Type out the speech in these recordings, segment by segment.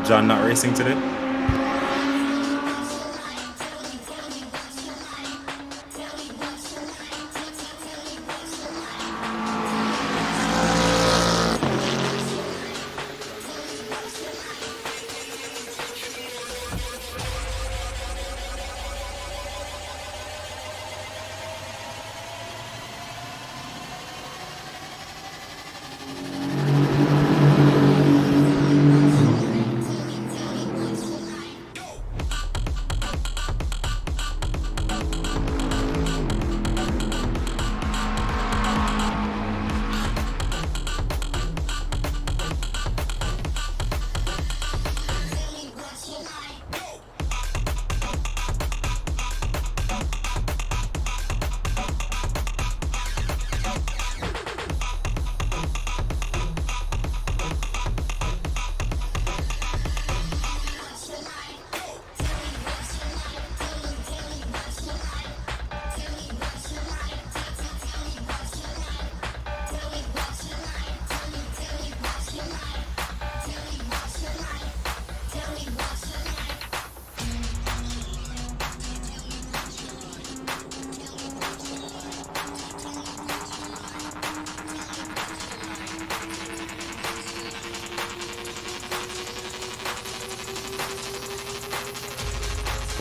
John not racing today.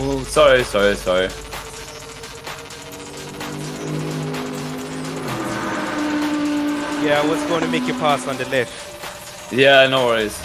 Oh, sorry. Yeah, I was going to make you pass on the left. Yeah, no worries.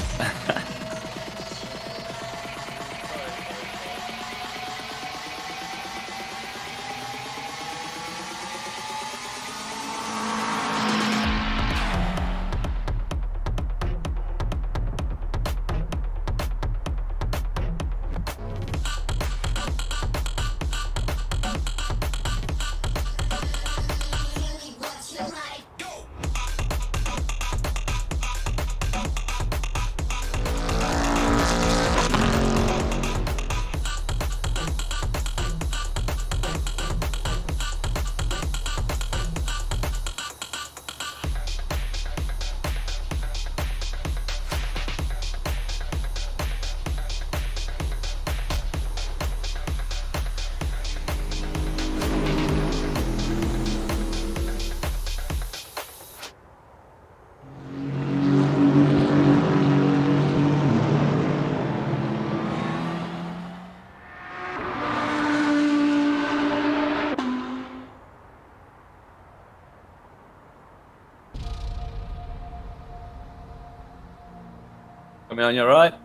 Coming on your right.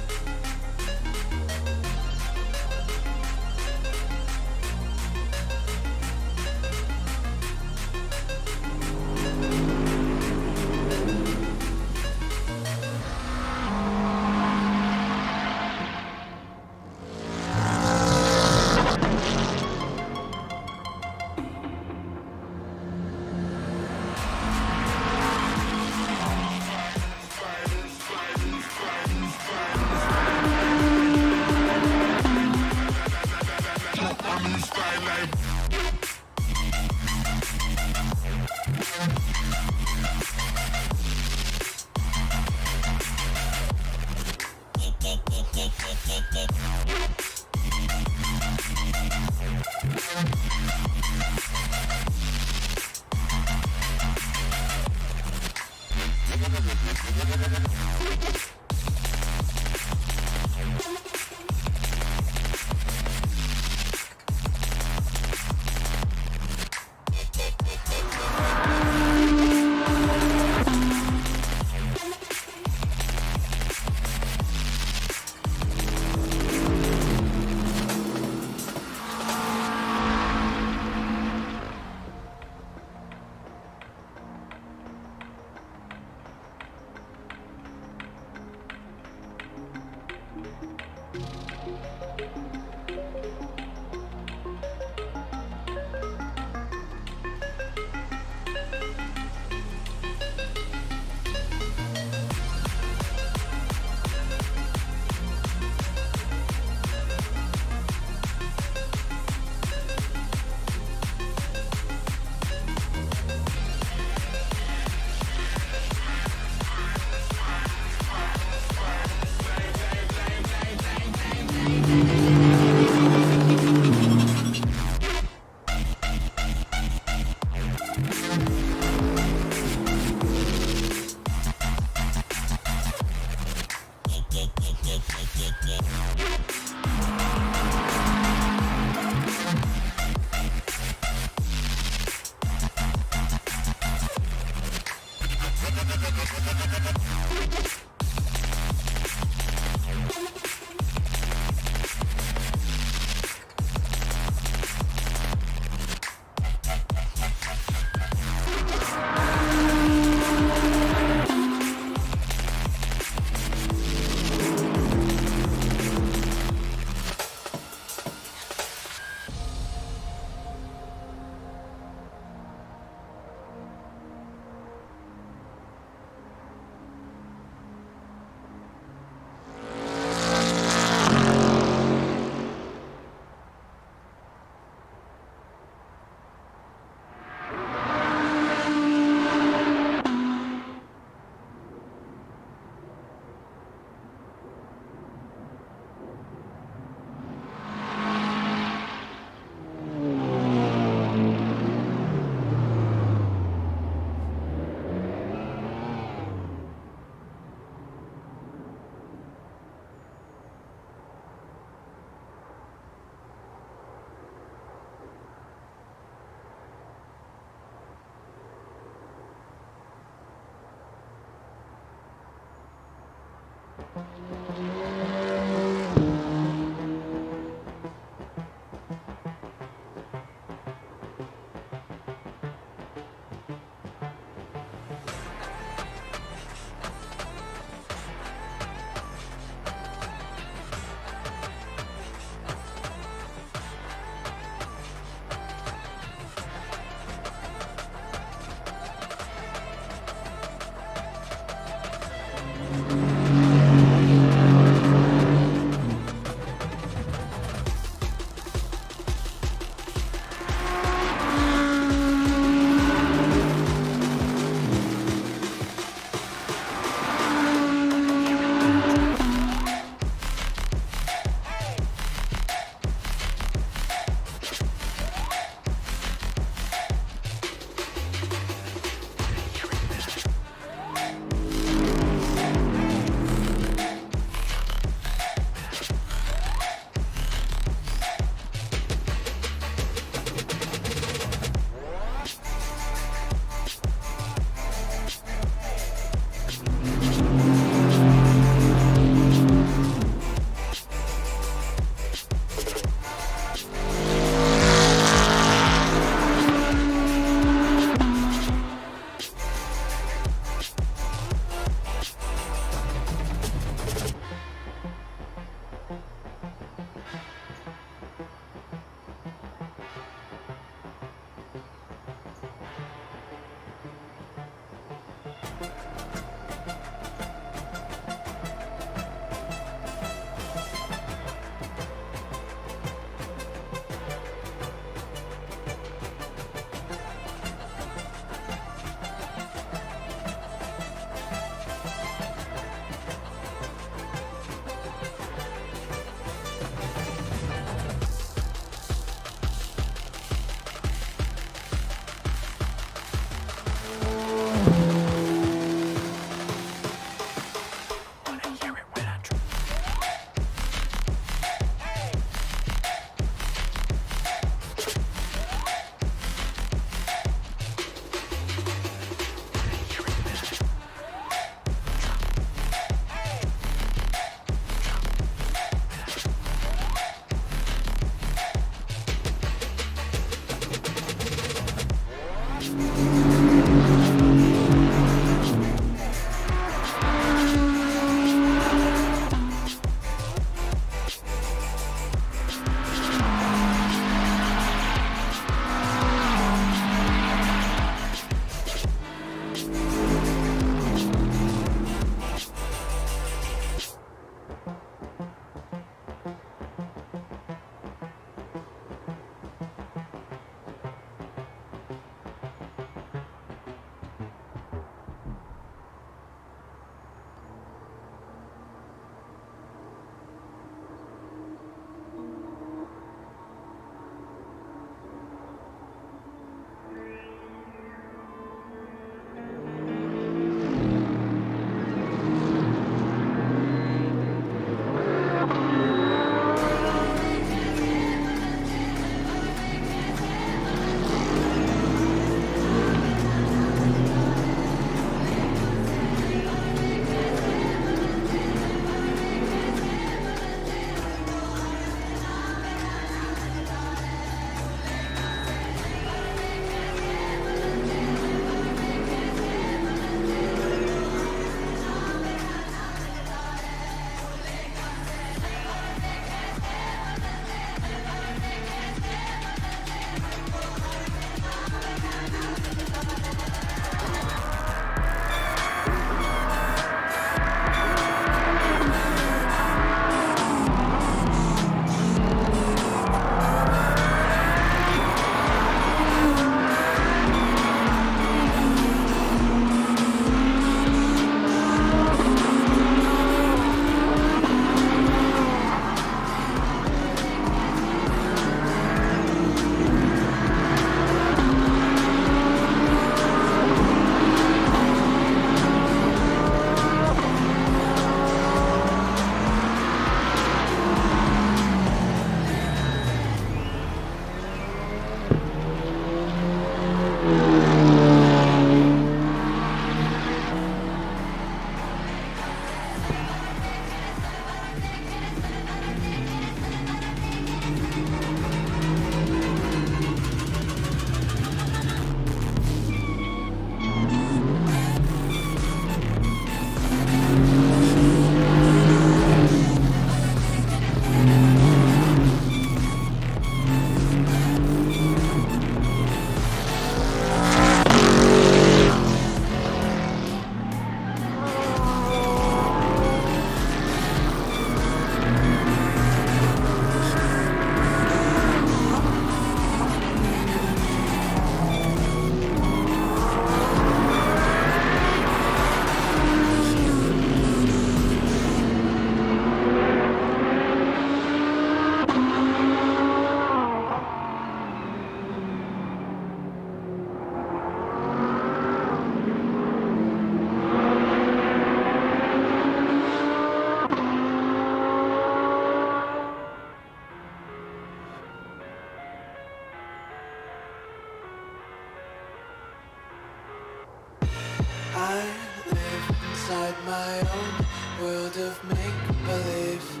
own world of make-believe.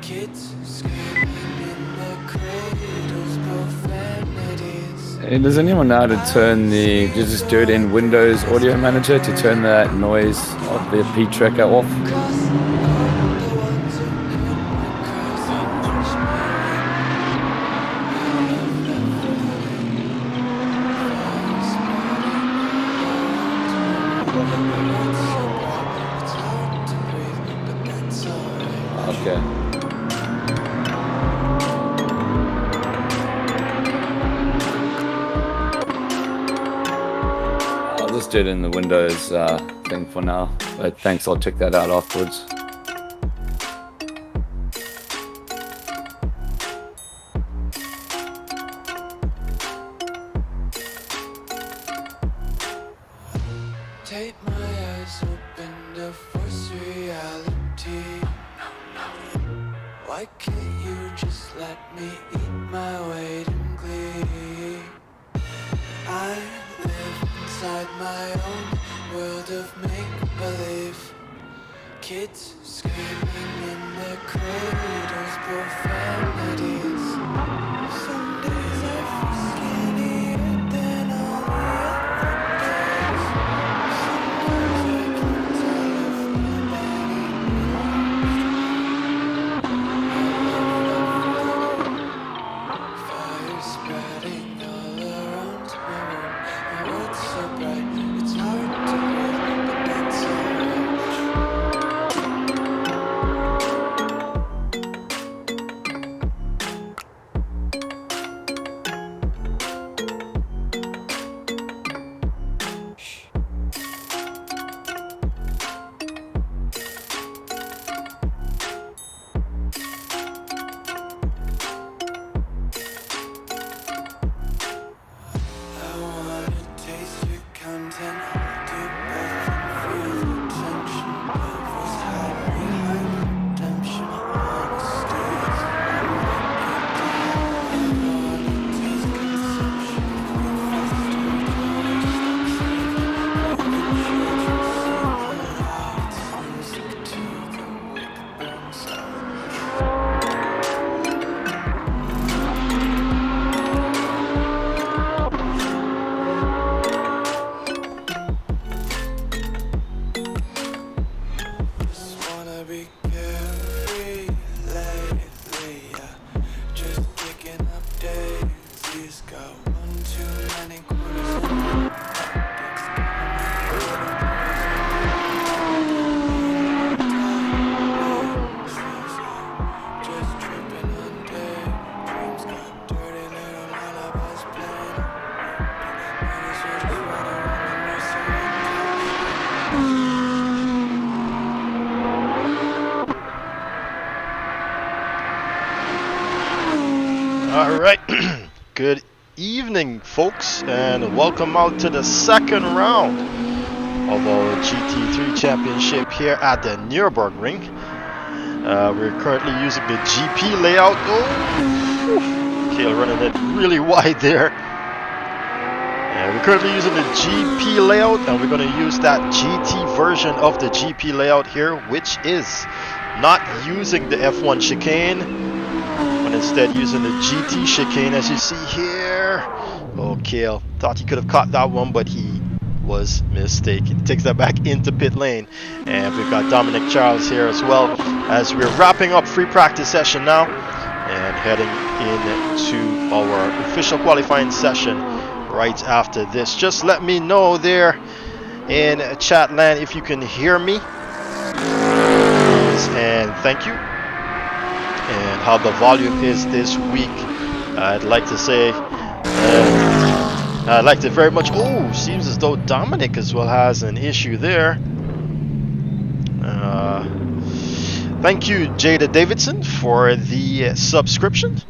Kids screaming in their cradles, profanities. Hey, does anyone know how to turn the, just do it in Windows Audio Manager to turn that noise of the P tracker off? Okay. I'll just do it in the Windows thing for now, but thanks, I'll check that out afterwards. Take my eyes open to force reality. Why can't you just let me eat my weight in glee? I live inside my own world of make-believe. Kids screaming in their cradles, profanities. Some days I feel skinnier than all the other days. Sometimes I can't tell if my body belongs. Fire spreading all around my room. My world's so bright, it's hard to breathe, but that's alright. I wanna taste your content, hold your breath and feel the tension. Voice hide behind redemption, honesty is I wanna taste consumption, feel faster, music to the wick burns out. Just wanna be carefree lately, yeah. Just kicking up daisies. Got one too many quarters in my pockets. Just tripping on daydreams. Got dirty little lullabies playing. Might as well just ride around in nursery. All right, good evening, folks, and welcome out to the second round of our GT3 championship here at the Nürburgring. We're currently using the GP layout. Oh, Kale running it really wide there. We're currently using the GP layout, and we're going to use that GT version of the GP layout here, which is not using the F1 chicane, but instead using the GT chicane, as you see here. Oh, Kale thought he could have caught that one, but he was mistaken. Takes that back into pit lane, and we've got Dominic Charles here as well, as we're wrapping up free practice session now and heading into our official qualifying session right after this. Just let me know there in chat land if you can hear me, and thank you, and how the volume is this week. I'd like to say I liked it very much. Oh, seems as though Dominic as well has an issue there. Thank you, Jada Davidson, for the subscription.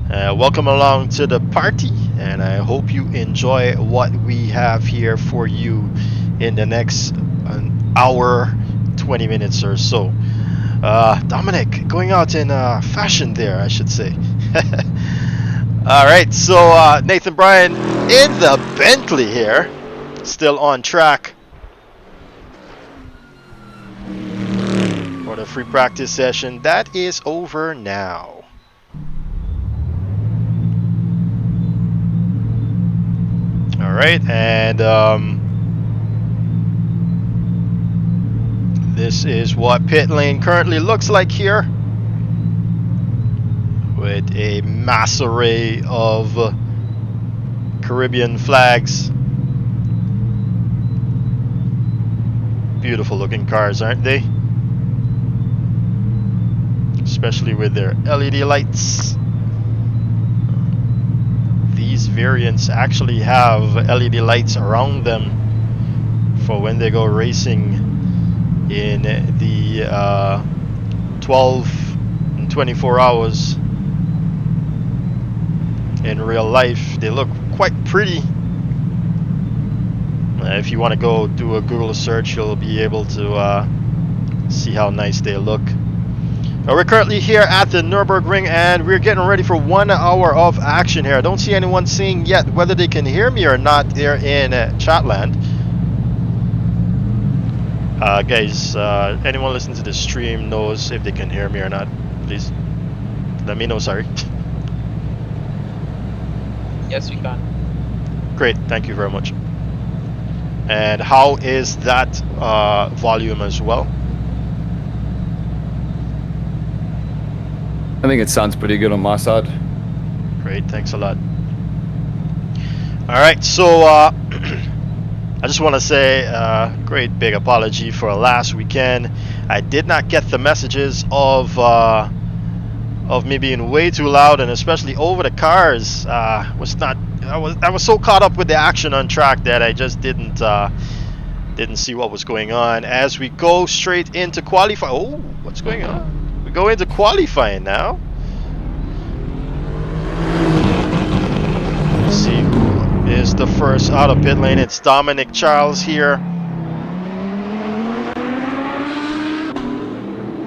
Welcome along to the party, and I hope you enjoy what we have here for you in the next an hour, 20 minutes or so. Dominic going out in fashion there, I should say. All right, so Nathan Bryan in the Bentley here, still on track. the free practice session that is over now. All right, and this is what pit lane currently looks like here, with a mass array of Caribbean flags. Beautiful looking cars, aren't they? Especially with their LED lights. These variants actually have LED lights around them for when they go racing in the 12 and 24 hours in real life. They look quite pretty. If you want to go do a Google search, you'll be able to see how nice they look. We're currently here at the Nürburgring, and we're getting ready for 1 hour of action here. I don't see anyone saying yet whether they can hear me or not there in Chatland. Guys, anyone listening to the stream knows if they can hear me or not. Please let me know, sorry. Yes, we can. Great, thank you very much. And how is that volume as well? I think it sounds pretty good on my side. Great, thanks a lot. Alright, so I just want to say great big apology for last weekend. I did not get the messages of me being way too loud, and especially over the cars. I was so caught up with the action on track that I just didn't see what was going on. As we go straight into qualify. Oh, what's going on? We go into qualifying now. Let's see who is the first out of pit lane. It's Dominic Charles here.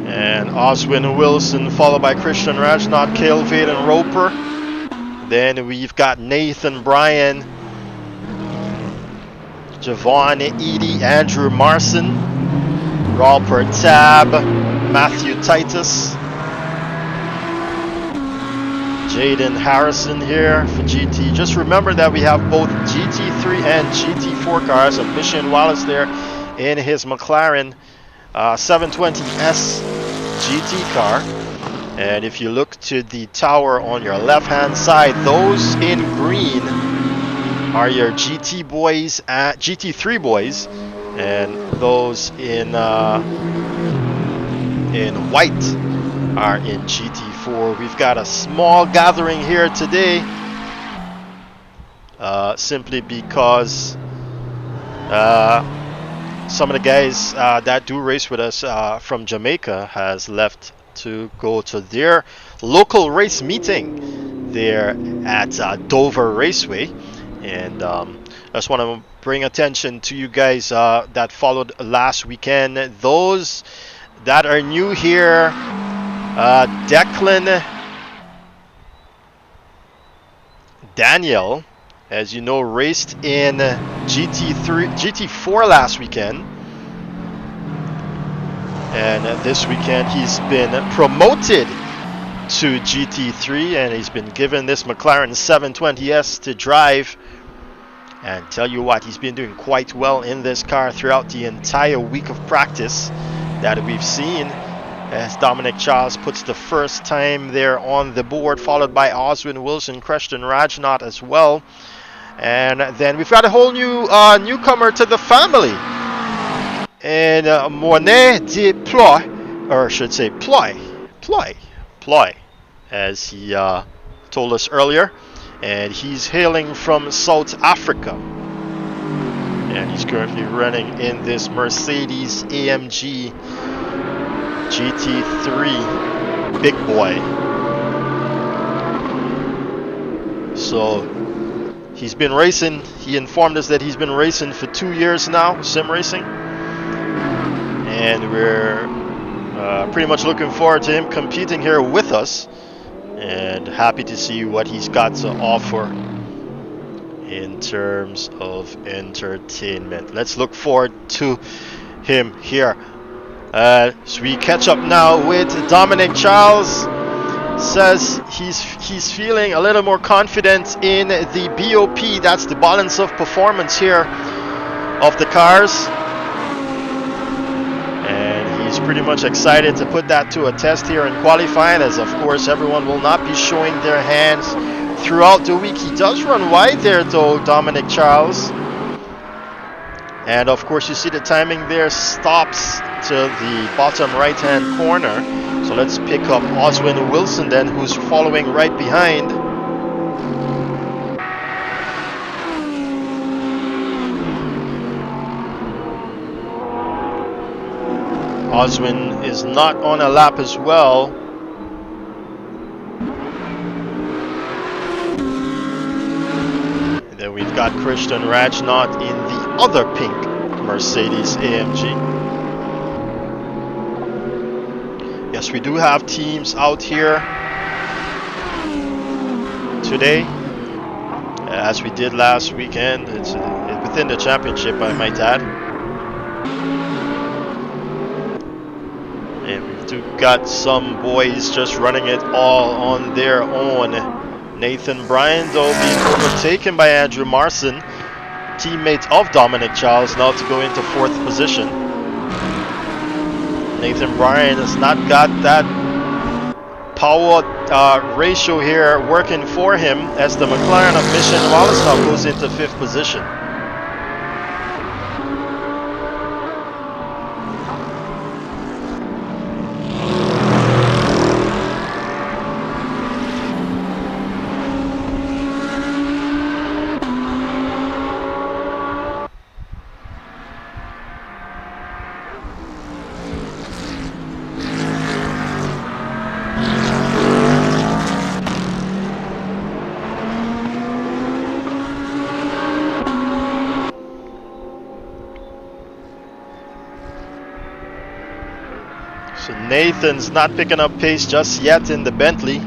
And Oswin Wilson, followed by Christian Rajnath, Cale Vaden Roper. Then we've got Nathan Bryan, Javon Edie, Andrew Marson, Raul Pertab, Matthew Titus, Jaden Harrison here for GT. Just remember that we have both GT3 and GT4 cars, and Mission Wallace there in his McLaren 720S GT car. And if you look to the tower on your left hand side, those in green are your GT boys, GT3 boys, and those in white are in GT4. We've got a small gathering here today, simply because some of the guys that do race with us from Jamaica has left to go to their local race meeting there at Dover Raceway. And I just want to bring attention to you guys that followed last weekend. Those that are new here, Declan Daniel, as you know, raced in GT4 last weekend. And this weekend he's been promoted to GT3, and he's been given this McLaren 720S to drive. And tell you what, he's been doing quite well in this car throughout the entire week of practice that we've seen, as Dominic Charles puts the first time there on the board, followed by Oswin Wilson, Christian Rajnath as well. And then we've got a whole new newcomer to the family, and Monet de Ploy, or I should say Ploy, as he told us earlier. And he's hailing from South Africa, and he's currently running in this Mercedes AMG GT3 big boy. So he's been racing. He informed us that he's been racing for 2 years now, sim racing, and we're pretty much looking forward to him competing here with us, and happy to see what he's got to offer in terms of entertainment. Let's look forward to him here. So we catch up now with Dominic Charles. Says he's feeling a little more confident in the BOP, that's the balance of performance here of the cars, and he's pretty much excited to put that to a test here in qualifying, as of course everyone will not be showing their hands throughout the week. He does run wide there though, Dominic Charles, and of course you see the timing there, stops to the bottom right hand corner. So let's pick up Oswin Wilson then, who's following right behind. Oswin is not on a lap as well. And then we've got Christian Rajnath in the other pink Mercedes AMG. Yes, we do have teams out here today, as we did last weekend. It's within the championship, I might add. And we do got some boys just running it all on their own. Nathan Bryan, though, being overtaken by Andrew Marson, teammate of Dominic Charles, now to go into 4th position. Nathan Bryan has not got that power ratio here working for him, as the McLaren of Mission Wallace now goes into 5th position. So Nathan's not picking up pace just yet in the Bentley.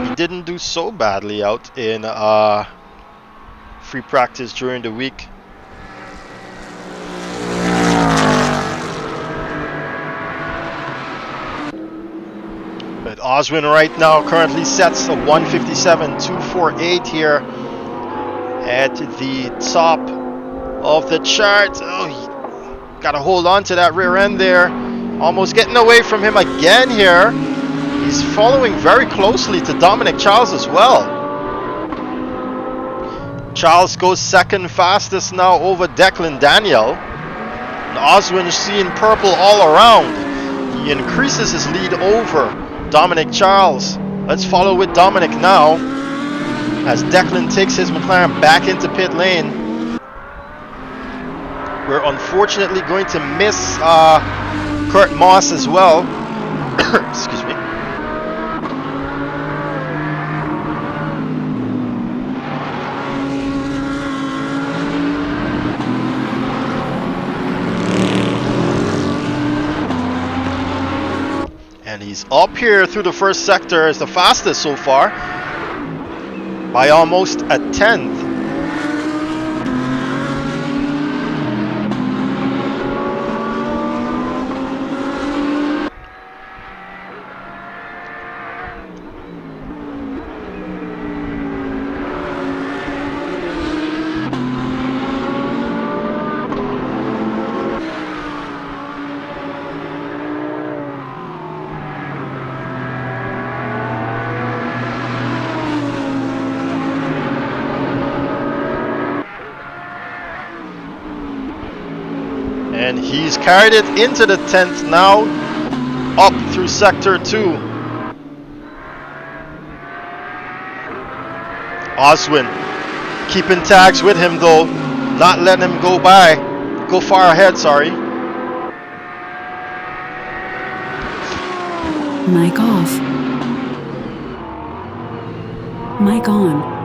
He didn't do so badly out in free practice during the week. But Oswin right now currently sets a 157.248 here at the top of the chart. Oh, got to hold on to that rear end there. Almost getting away from him again here. He's following very closely to Dominic Charles as well. Charles goes 2nd fastest now over Declan Daniel. And Oswin is seeing purple all around. He increases his lead over Dominic Charles. Let's follow with Dominic now, as Declan takes his McLaren back into pit lane. We're unfortunately going to miss Kurt Moss as well. Excuse me. And he's up here through the first sector as the fastest so far, by almost a 10th. And he's carried it into the 10th now, up through sector 2. Oswin keeping tags with him though, not letting him go far ahead, sorry. Mic off. Mic on.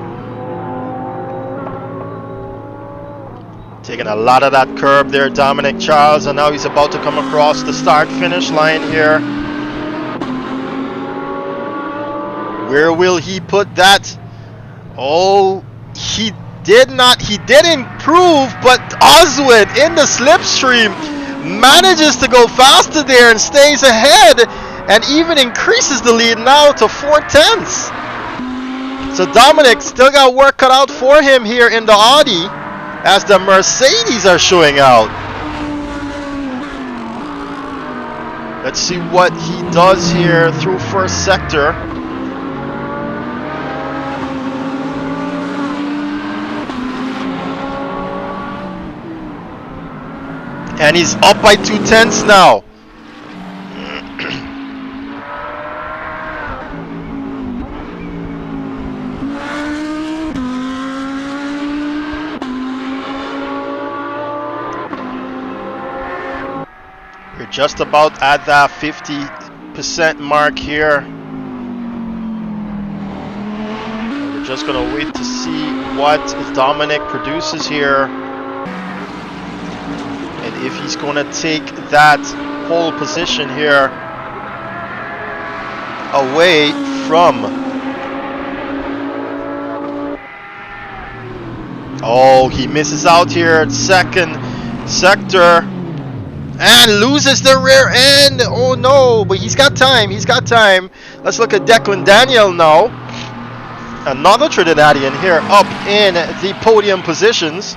Taking a lot of that curb there, Dominic Charles, and now he's about to come across the start-finish line here. Where will he put that? Oh, he did improve, but Oswin in the slipstream manages to go faster there and stays ahead and even increases the lead now to 4/10. So Dominic still got work cut out for him here in the Audi as the Mercedes are showing out. Let's see what he does here through first sector. And he's up by 2/10 now. We're just about at that 50% mark here. We're just gonna wait to see what Dominic produces here. And if he's going to take that pole position here away from... Oh, he misses out here at second sector and loses the rear end. Oh no, but he's got time, Let's look at Declan Daniel now. Another Trinidadian here up in the podium positions.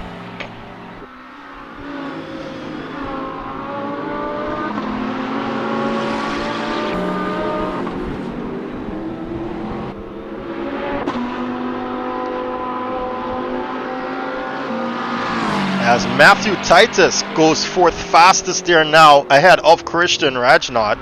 As Matthew Titus goes fourth fastest there now, ahead of Christian Rajnath.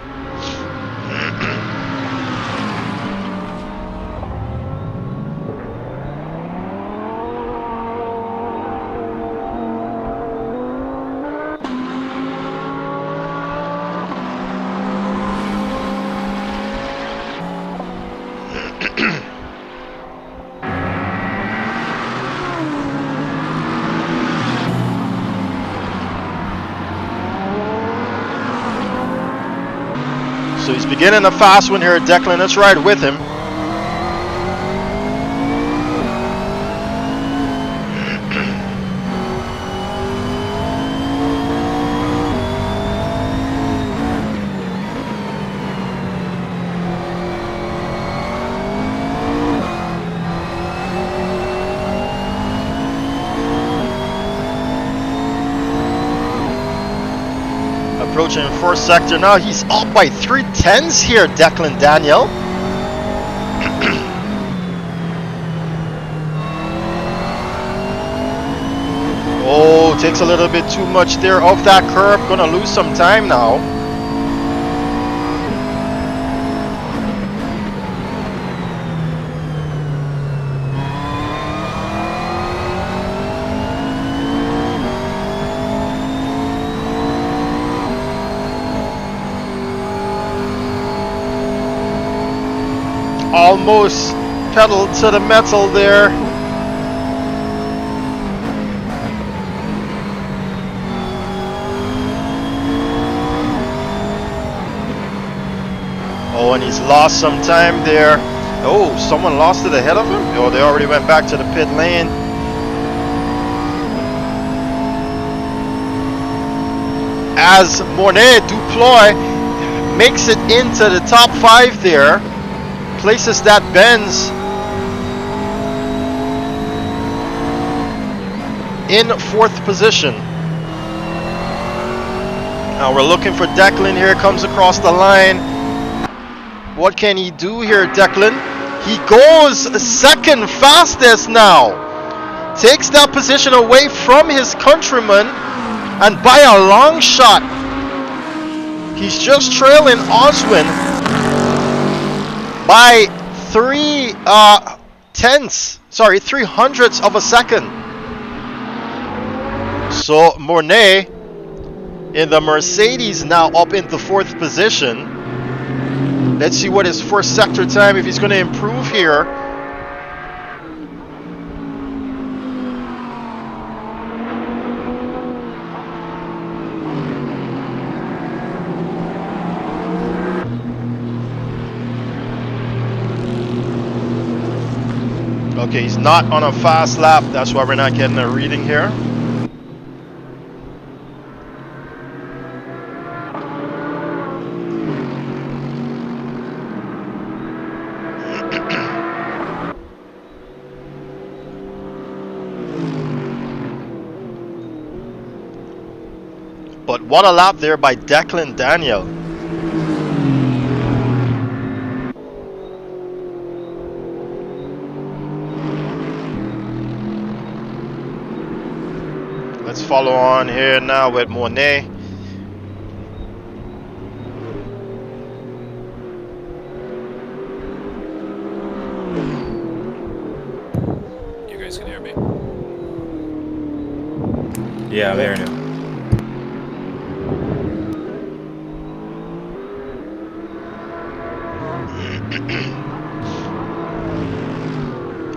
So he's beginning a fast one here, Declan. Let's ride with him. Approaching first sector now, he's up by 3/10 here, Declan Daniel. Oh, takes a little bit too much there off that curb, gonna lose some time now. Almost pedal to the metal there. Oh, and he's lost some time there. Oh, someone lost it ahead of him? Oh, they already went back to the pit lane. As Mornay Duploy makes it into the top 5 there. Places that Benz in 4th position. Now we're looking for Declan here, comes across the line. What can he do here, Declan? He goes second fastest now. Takes that position away from his countryman, and by a long shot. He's just trailing Oswin by 3/hundredths of a second. So Mornay in the Mercedes now up into 4th position. Let's see what his first sector time, if he's going to improve here. Okay, he's not on a fast lap. That's why we're not getting a reading here. But what a lap there by Declan Daniel. Let's follow on here now with Monet. You guys can hear me? Yeah, I'm hearing him.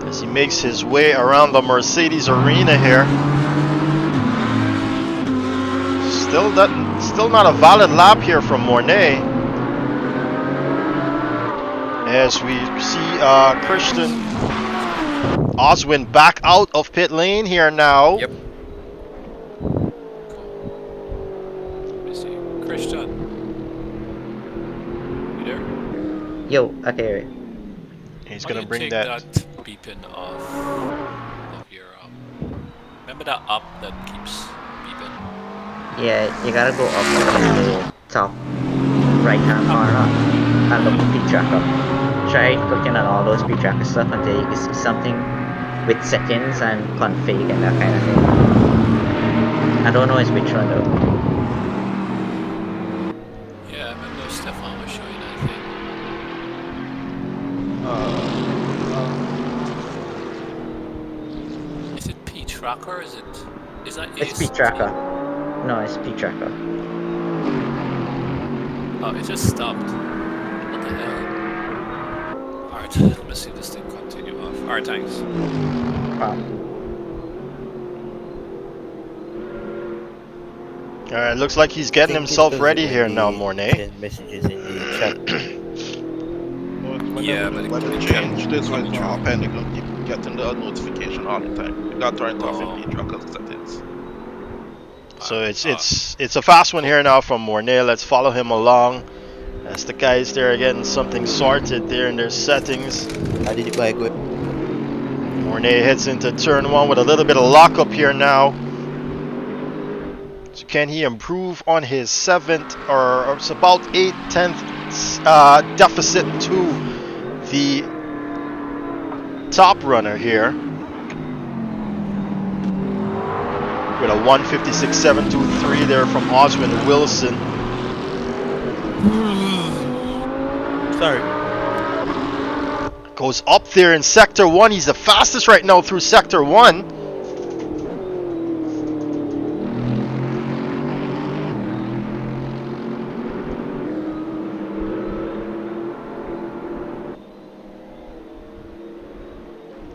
As he makes his way around the Mercedes arena here. Still not a valid lap here from Mornay. As we see Christian Oswin back out of pit lane here now. Yep. Let me see. Christian. You there? Yo, okay. He's Why gonna don't bring you that. take that beeping off of your remember that up that keeps beeping? Yeah, you gotta go up to the top right hand corner and look at speed tracker. Try clicking on all those speed tracker stuff until you see something with settings and config and that kind of thing. I don't know which one though. Yeah, I remember Stefan was showing that thing. Is it P tracker or is that It's speed tracker. No, it's speed tracker. Oh, it just stopped. What the hell? Alright, let me see this thing continue off. Alright, thanks. Alright, looks like he's getting himself ready here now, Mornay. Messages in the chat. Yeah, but when it change, this one is happen, you getting the notification all the time. You got to turn it off in the tracker settings. So it's a fast one here now from Mornay. Let's follow him along. As the guys there are getting something sorted there in their settings. I did it by good. Mornay heads into turn 1 with a little bit of lockup here now. So can he improve on his 7th or it's about 8/10 deficit to the top runner here? With a 156.723 there from Oswin Wilson. Sorry. Goes up there in Sector 1. He's the fastest right now through Sector 1.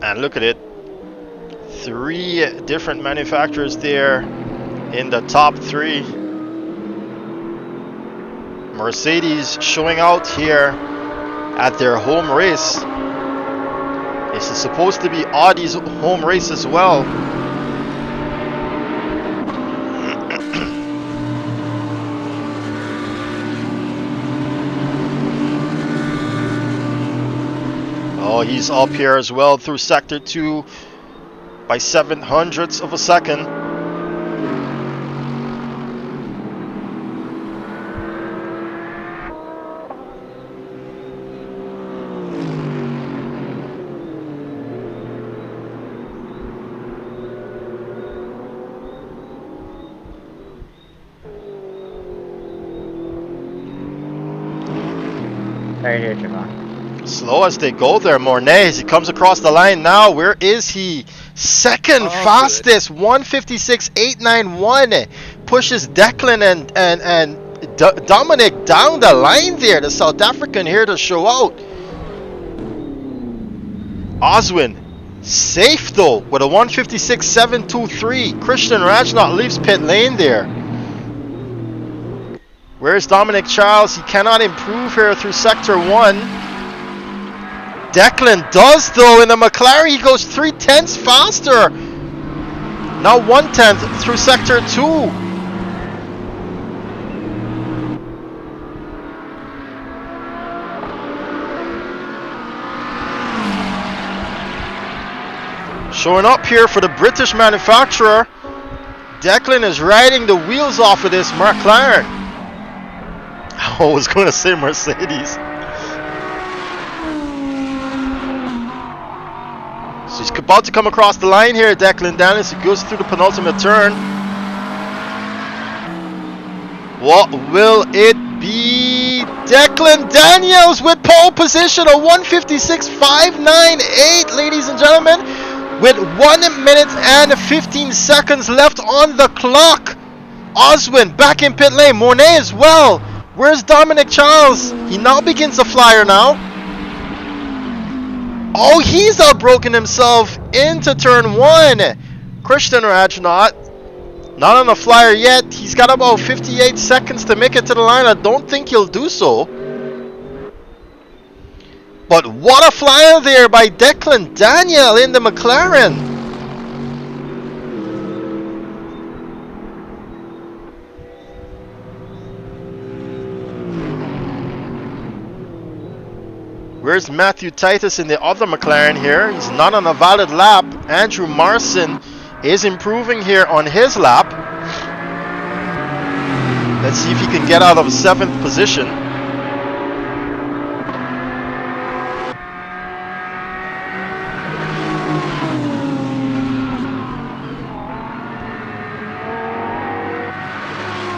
And look at it. 3 different manufacturers there in the top 3. Mercedes showing out here at their home race. This is supposed to be Audi's home race as well. Oh, he's up here as well through Sector 2 by 0.07 of a second. Right here, Javon. Slow as they go there, Mornay. As he comes across the line now, where is he? Second fastest, 156.891. Pushes Declan and Dominic down the line there. The South African here to show out. Oswin, safe though, with a 156.723. Christian Rajnot leaves pit lane there. Where's Dominic Charles? He cannot improve here through Sector 1. Declan does though. In the McLaren, he goes 3/10 faster. Now 1/10 through sector 2. Showing up here for the British manufacturer. Declan is riding the wheels off of this McLaren. I was going to say Mercedes. So he's about to come across the line here, Declan Daniels. He goes through the penultimate turn. What will it be? Declan Daniels with pole position, a 156.598, ladies and gentlemen, with 1 minute and 15 seconds left on the clock. Oswin back in pit lane. Mornay as well. Where's Dominic Charles? He now begins a flyer now. Oh, he's outbroken himself into turn 1. Christian Rajnot, not on the flyer yet. He's got about 58 seconds to make it to the line. I don't think he'll do so. But what a flyer there by Declan Daniel in the McLaren. Where's Matthew Titus in the other McLaren here? He's not on a valid lap. Andrew Marson is improving here on his lap. Let's see if he can get out of 7th position.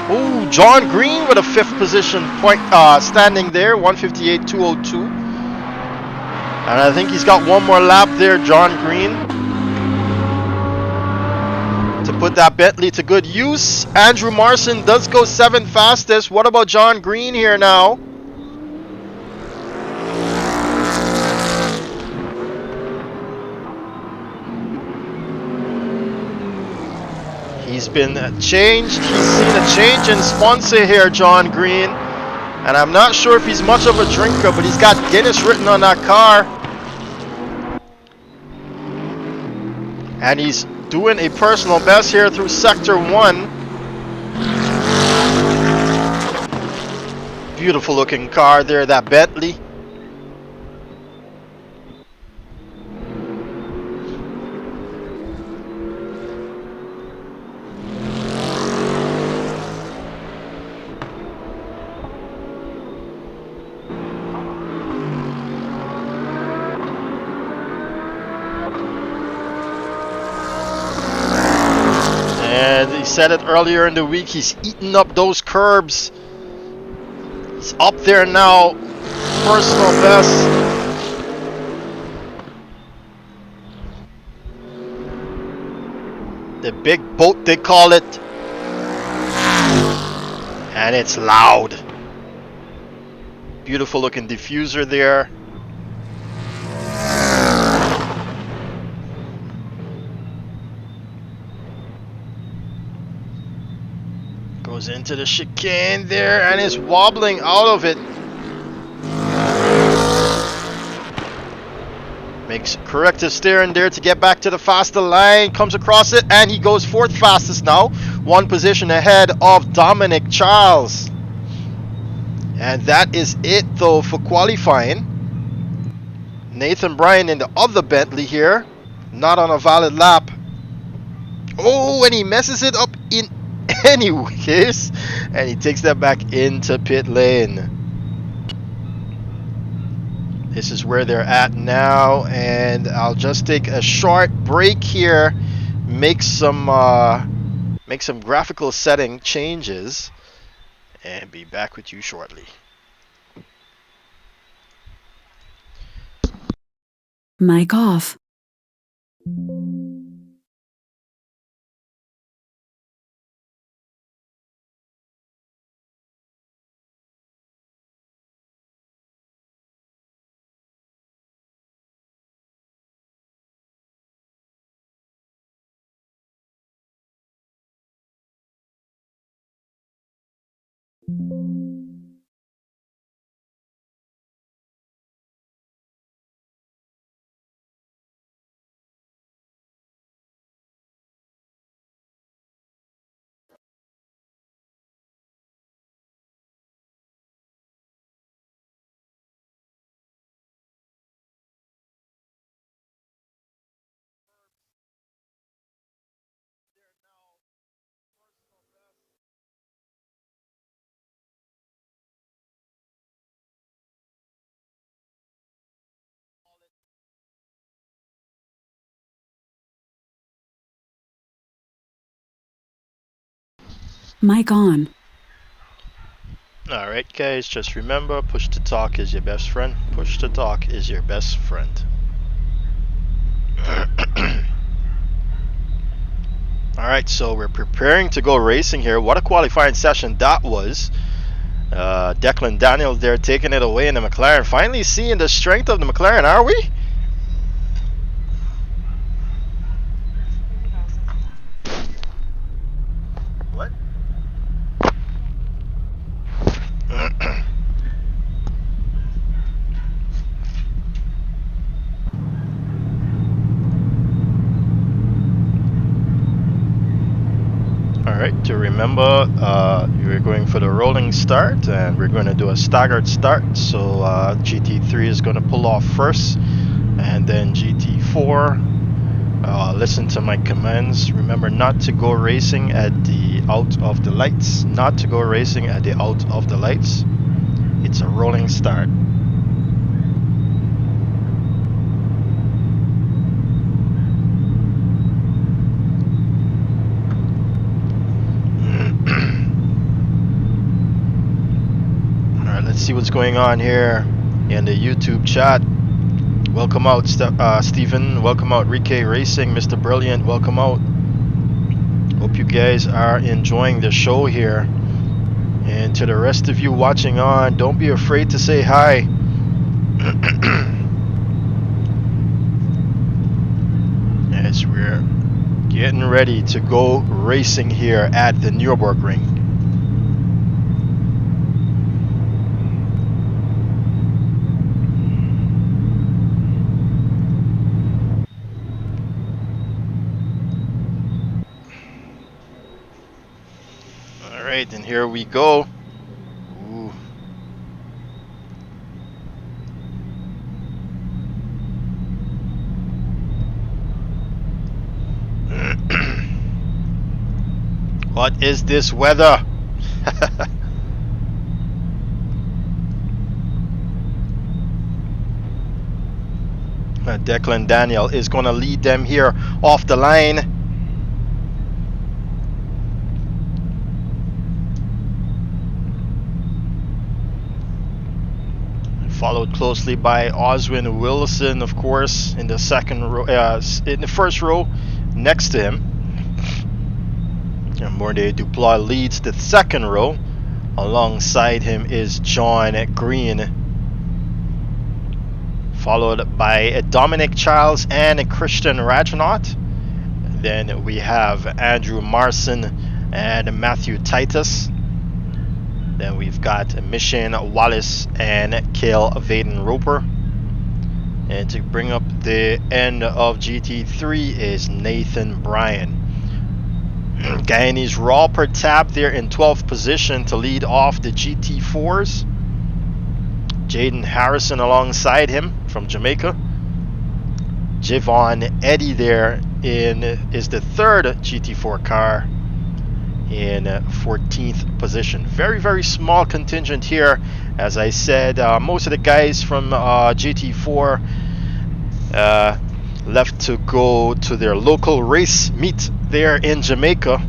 Oh, John Green with a 5th position point standing there, 158.202. And I think he's got one more lap there, John Green, to put that Bentley to good use. Andrew Marson does go 7th fastest. What about John Green here now? He's been changed. He's seen a change in sponsor here, John Green. And I'm not sure if he's much of a drinker, but he's got Guinness written on that car. And he's doing a personal best here through sector 1. Beautiful looking car there, that Bentley. And he said it earlier in the week, he's eating up those curbs. He's up there now, personal best. The big boat, they call it. And it's loud. Beautiful looking diffuser there. Goes into the chicane there and is wobbling out of it. Makes corrective steering there to get back to the faster line. Comes across it and he goes 4th fastest now. 1 position ahead of Dominic Charles. And that is it though for qualifying. Nathan Bryan in the other Bentley here. Not on a valid lap. Oh, and he messes it up in anyways, and he takes that back into pit lane. This is where they're at now, and I'll just take a short break here, make some graphical setting changes, and be back with you shortly. Mic off. Mic on. Alright guys, just remember, push to talk is your best friend. Push to talk is your best friend. Alright, so we're preparing to go racing here. What a qualifying session that was. Declan Daniels there taking it away in the McLaren. Finally seeing the strength of the McLaren, are we? What? Alright, to remember, we're going for the rolling start and we're going to do a staggered start. So GT3 is going to pull off first and then GT4. Listen to my commands. Remember not to go racing at the out of the lights. Not to go racing at the out of the lights. It's a rolling start. Alright, let's see what's going on here in the YouTube chat. Welcome out, Stephen. Welcome out, Rike Racing. Mr. Brilliant, welcome out. Hope you guys are enjoying the show here. And to the rest of you watching on, don't be afraid to say hi. As we're getting ready to go racing here at the Nürburgring. Alright, and here we go. Ooh. What is this weather? Declan Daniel is going to lead them here off the line. Followed closely by Oswin Wilson, of course, in the in the first row next to him. And Morde Duplay leads the second row. Alongside him is John Green, followed by Dominic Charles and Christian Rajnaut. Then we have Andrew Marson and Matthew Titus. Then we've got Mission Wallace and Kale Vaden Roper. And to bring up the end of GT3 is Nathan Bryan. Guyanese Raw Pertab there in 12th position to lead off the GT4s. Jaden Harrison alongside him from Jamaica. Javon Eddy there is the third GT4 car in 14th position. Very, very small contingent here. As I said, most of the guys from GT4 left to go to their local race meet there in Jamaica.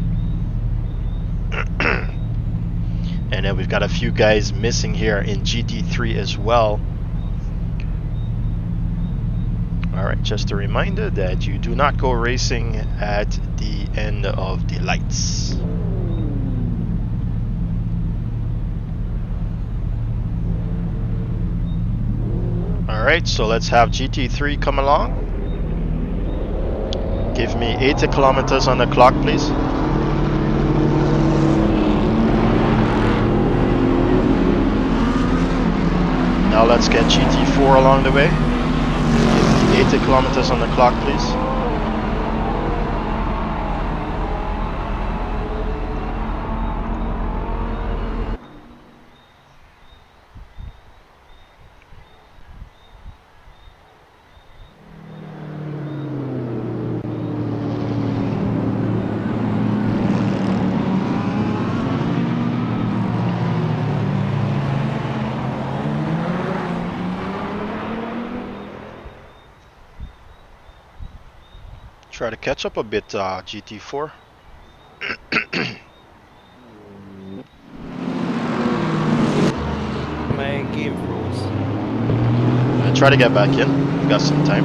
And then we've got a few guys missing here in GT3 as well. Alright, just a reminder that you do not go racing at the end of the lights. Alright, so let's have GT3 come along. Give me 80 kilometers on the clock, please. Now let's get GT4 along the way. Give me 80 kilometers on the clock, please. Try to catch up a bit, GT4. try to get back in. We got some time.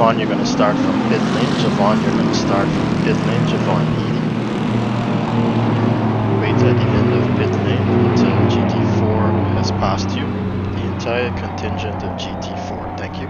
Javon, you're going to start from pit lane. Javon, you're going to start from pit lane. Javon, wait at the end of pit lane until GT4 has passed you. The entire contingent of GT4. Thank you.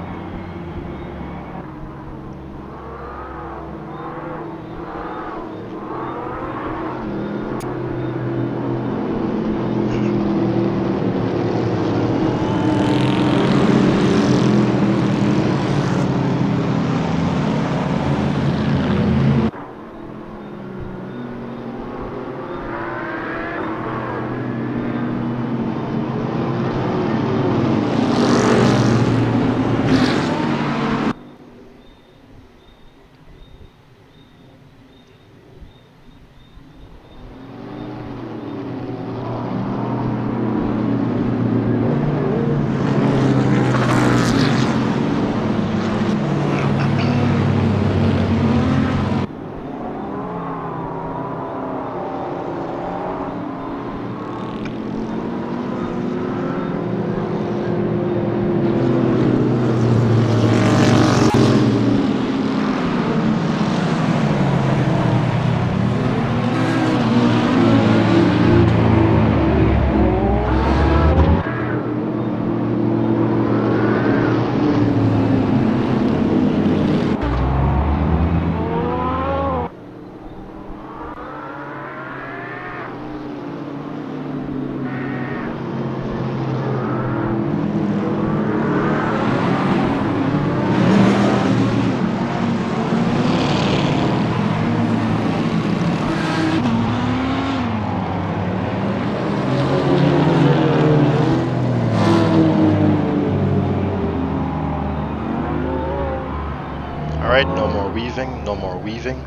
Alright, no more weaving, no more weaving.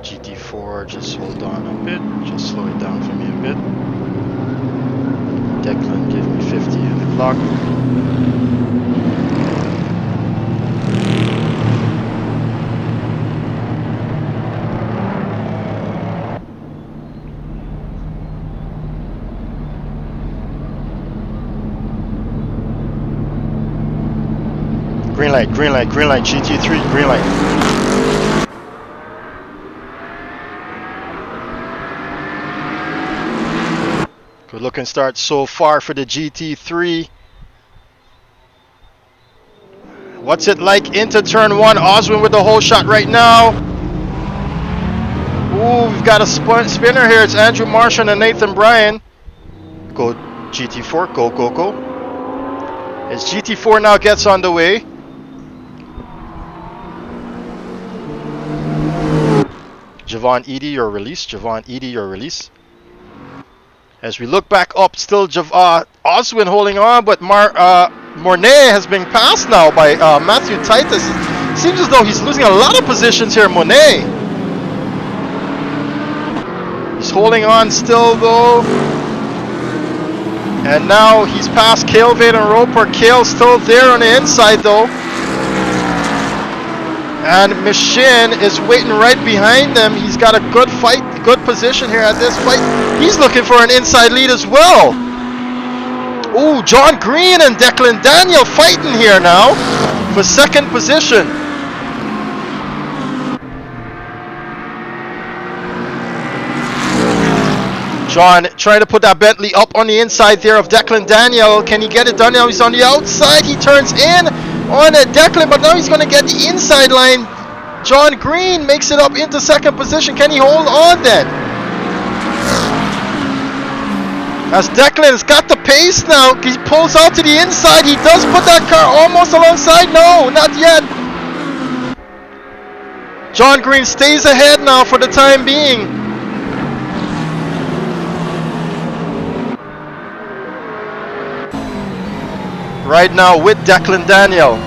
GT4, just hold on a bit, just slow it down for me a bit. Declan, give me 50 in the clock. Green light, green light, green light, GT3, green light. Good looking start so far for the GT3. What's it like into turn one? Oswin with the whole shot right now. Ooh, we've got a spinner here. It's Andrew Marshall and Nathan Bryan. Go GT4, go, go, go. As GT4 now gets on the way. Javon Edie, your release. Javon Edie, your release. As we look back up, still Oswin holding on, but Mornay has been passed now by Matthew Titus. It seems as though he's losing a lot of positions here, Mornay. He's holding on still though. And now he's past Calvin and Roper. Kale still there on the inside though. And Machine is waiting right behind them. He's got a good fight, good position here at this fight. He's looking for an inside lead as well. Ooh, John Green and Declan Daniel fighting here now for second position. John trying to put that Bentley up on the inside there of Declan Daniel. Can he get it done now? He's on the outside. He turns in on a Declan, but now he's going to get the inside line. John Green makes it up into second position. Can he hold on then? As Declan's got the pace now, he pulls out to the inside. He does put that car almost alongside. No, not yet. John Green stays ahead now for the time being. Right now with Declan Daniel.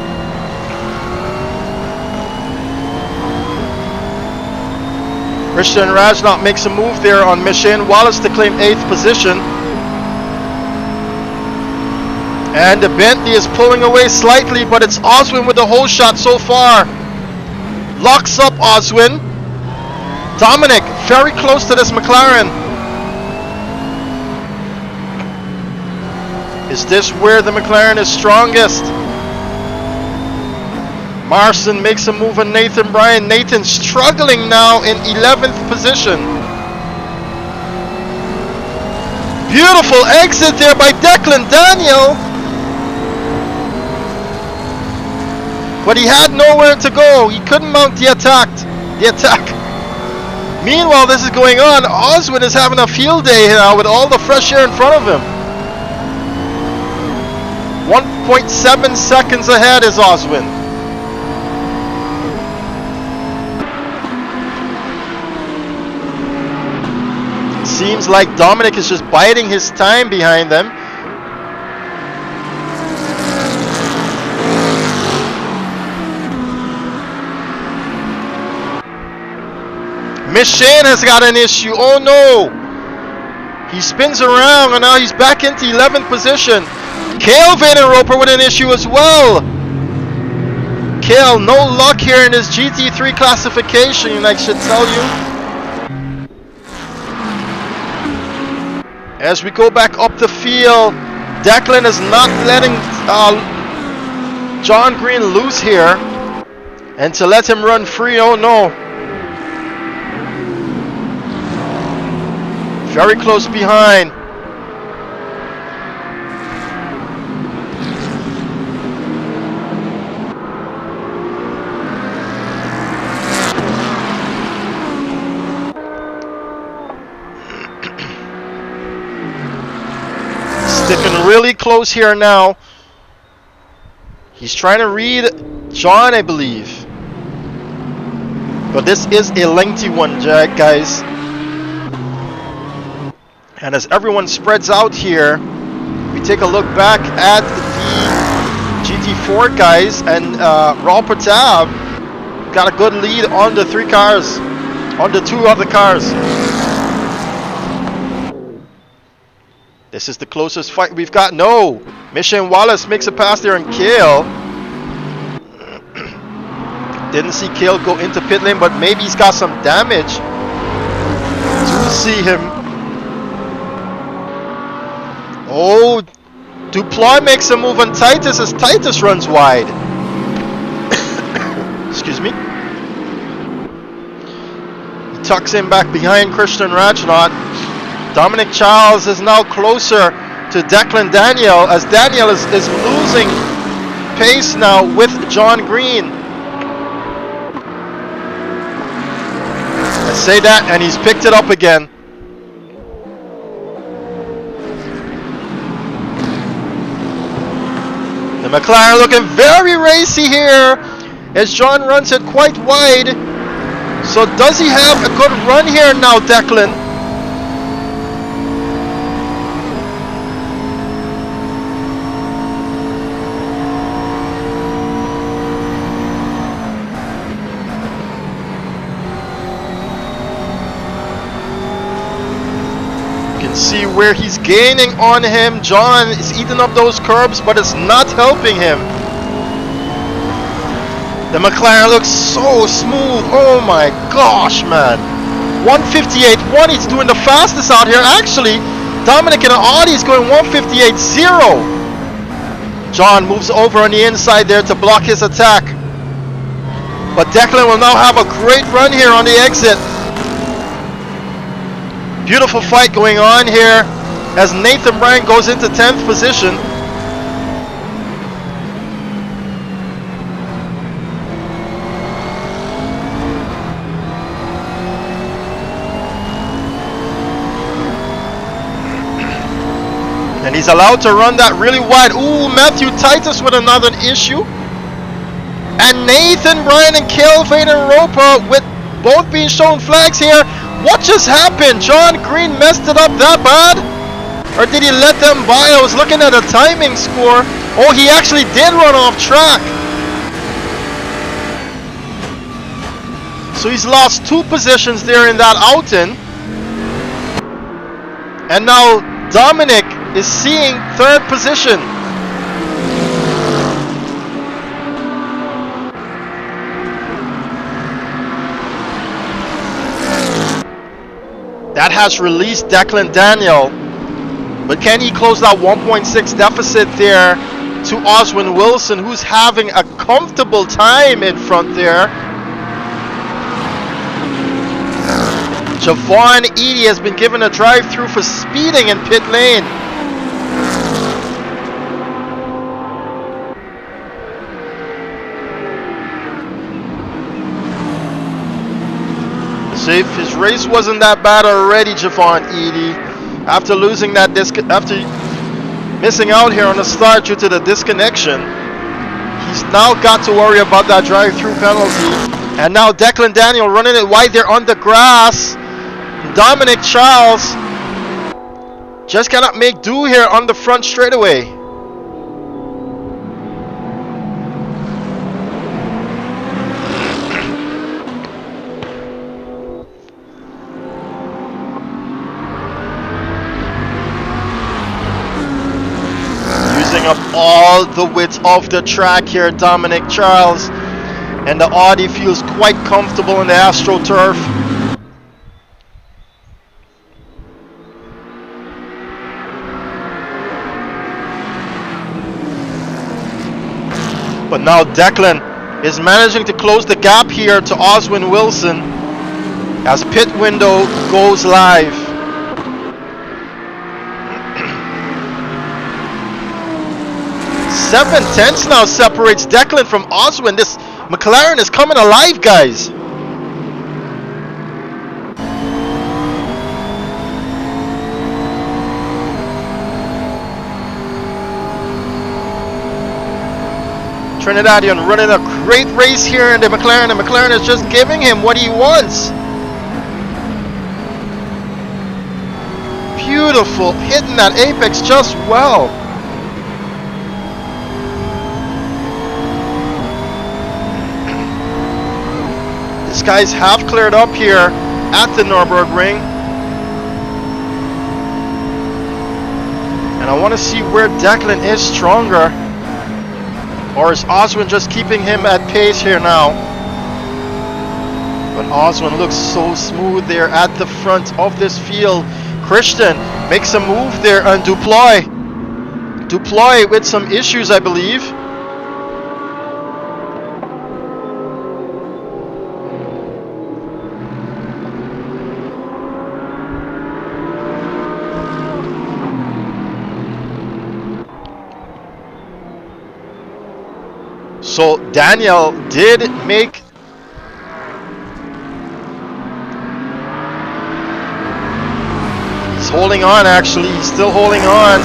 Christian Rajnat makes a move there on Michelle Wallace to claim 8th position. And the Bentley is pulling away slightly, but it's Oswin with the whole shot so far. Locks up Oswin. Dominic very close to this McLaren. Is this where the McLaren is strongest? Marson makes a move on Nathan Bryan. Nathan struggling now in 11th position. Beautiful exit there by Declan Daniel. But he had nowhere to go. He couldn't mount the attack. Meanwhile, this is going on. Oswin is having a field day now with all the fresh air in front of him. 1.7 seconds ahead is Oswin. Seems like Dominic is just biding his time behind them. Michelle has got an issue. Oh no! He spins around and now he's back into 11th position. Cale Vandenroper with an issue as well. Cale, no luck here in his GT3 classification, I should tell you. As we go back up the field, Declan is not letting John Green loose here. And to let him run free, oh no. Very close behind. Sticking really close here now. He's trying to read John, I believe. But this is a lengthy one, guys. And as everyone spreads out here, we take a look back at the GT4 guys, and Raul Pratap got a good lead on the 3 cars, on the 2 other cars. This is the closest fight we've got. No! Michelle Wallace makes a pass there on Cale. Didn't see Cale go into pit lane, but maybe he's got some damage. Do see him. Oh, Duploy makes a move on Titus as Titus runs wide. Excuse me. He tucks in back behind Christian Rajnat. Dominic Charles is now closer to Declan Daniel as Daniel is losing pace now with John Green. I say that and he's picked it up again. The McLaren looking very racy here as John runs it quite wide. So does he have a good run here now, Declan? See where he's gaining on him. John is eating up those curbs, but it's not helping him. The McLaren looks so smooth. Oh my gosh, man. 158.1, he's doing the fastest out here. Actually, Dominic in an Audi is going 158.0. John moves over on the inside there to block his attack. But Declan will now have a great run here on the exit. Beautiful fight going on here as Nathan Bryan goes into 10th position. And he's allowed to run that really wide. Ooh, Matthew Titus with another issue. And Nathan Bryan and Kelvin and Ropa with both being shown flags here. What just happened? John Green messed it up that bad? Or did he let them by? I was looking at a timing score. Oh, he actually did run off track. So he's lost 2 positions there in that outing. And now Dominic is seeing 3rd position. That has released Declan Daniel. But can he close that 1.6 deficit there to Oswin Wilson, who's having a comfortable time in front there? Javon Eady has been given a drive-through for speeding in pit lane. So if his race wasn't that bad already, Javon Eady, after losing that after missing out here on the start due to the disconnection, he's now got to worry about that drive-through penalty. And now Declan Daniel running it wide there on the grass. Dominic Charles just cannot make do here on the front straightaway. Using up all the width of the track here, Dominic Charles. And the Audi feels quite comfortable in the AstroTurf. But now Declan is managing to close the gap here to Oswin Wilson as pit window goes live. Seven tenths now separates Declan from Oswin. This McLaren is coming alive, guys. Trinidadian running a great race here in the McLaren, and McLaren is just giving him what he wants. Beautiful, hitting that apex just well. These guys have cleared up here at the Nürburgring. And I want to see where Declan is stronger. Or is Oswin just keeping him at pace here now? But Oswin looks so smooth there at the front of this field. Christian makes a move there on Duploy. Duploy with some issues, I believe. So Daniel did make he's holding on, actually. He's still holding on.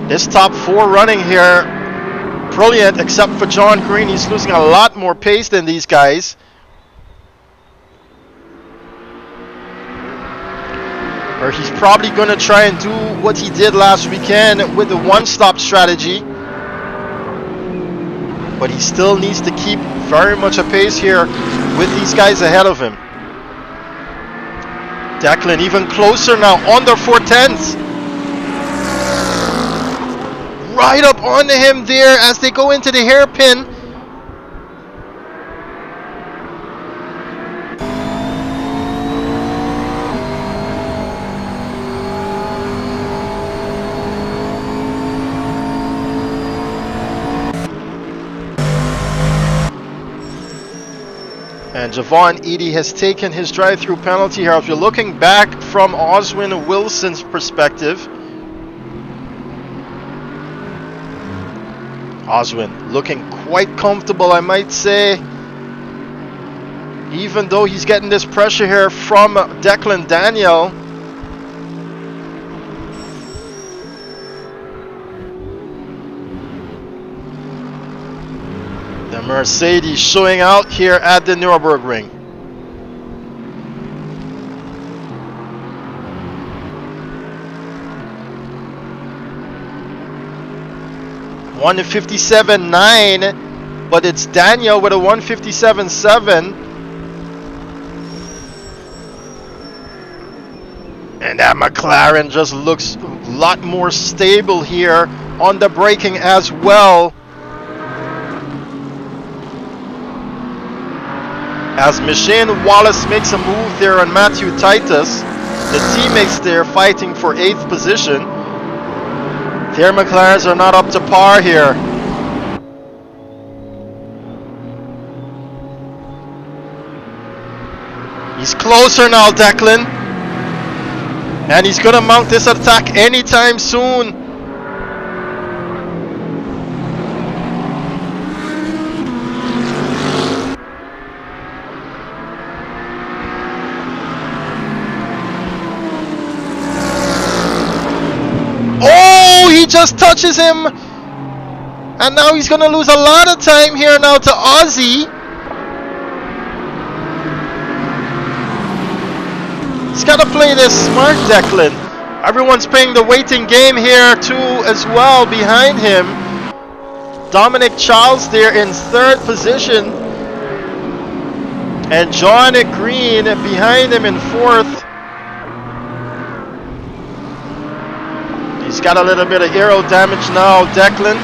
This top 4 running here, brilliant, except for John Green. He's losing a lot more pace than these guys. Or he's probably going to try and do what he did last weekend with the one-stop strategy. But he still needs to keep very much a pace here with these guys ahead of him. Declan even closer now, under 4 tenths. Right up onto him there as they go into the hairpin. And Javon Eady has taken his drive-through penalty here. If you're looking back from Oswin Wilson's perspective, Oswin looking quite comfortable, I might say. Even though he's getting this pressure here from Declan Daniel. Mercedes showing out here at the Nürburgring. .157.9, but it's Daniel with a 157.7. And that McLaren just looks a lot more stable here on the braking as well. As Machine Wallace makes a move there on Matthew Titus, the teammates there fighting for 8th position. Their McLarens are not up to par here. He's closer now, Declan. And he's gonna mount this attack anytime soon. Oh, he just touches him. And now he's gonna lose a lot of time here now to Ozzy. He's got to play this smart, Declan. Everyone's playing the waiting game here too as well behind him. Dominic Charles there in 3rd position. And John Green behind him in 4th. He's got a little bit of aero damage now, Declan.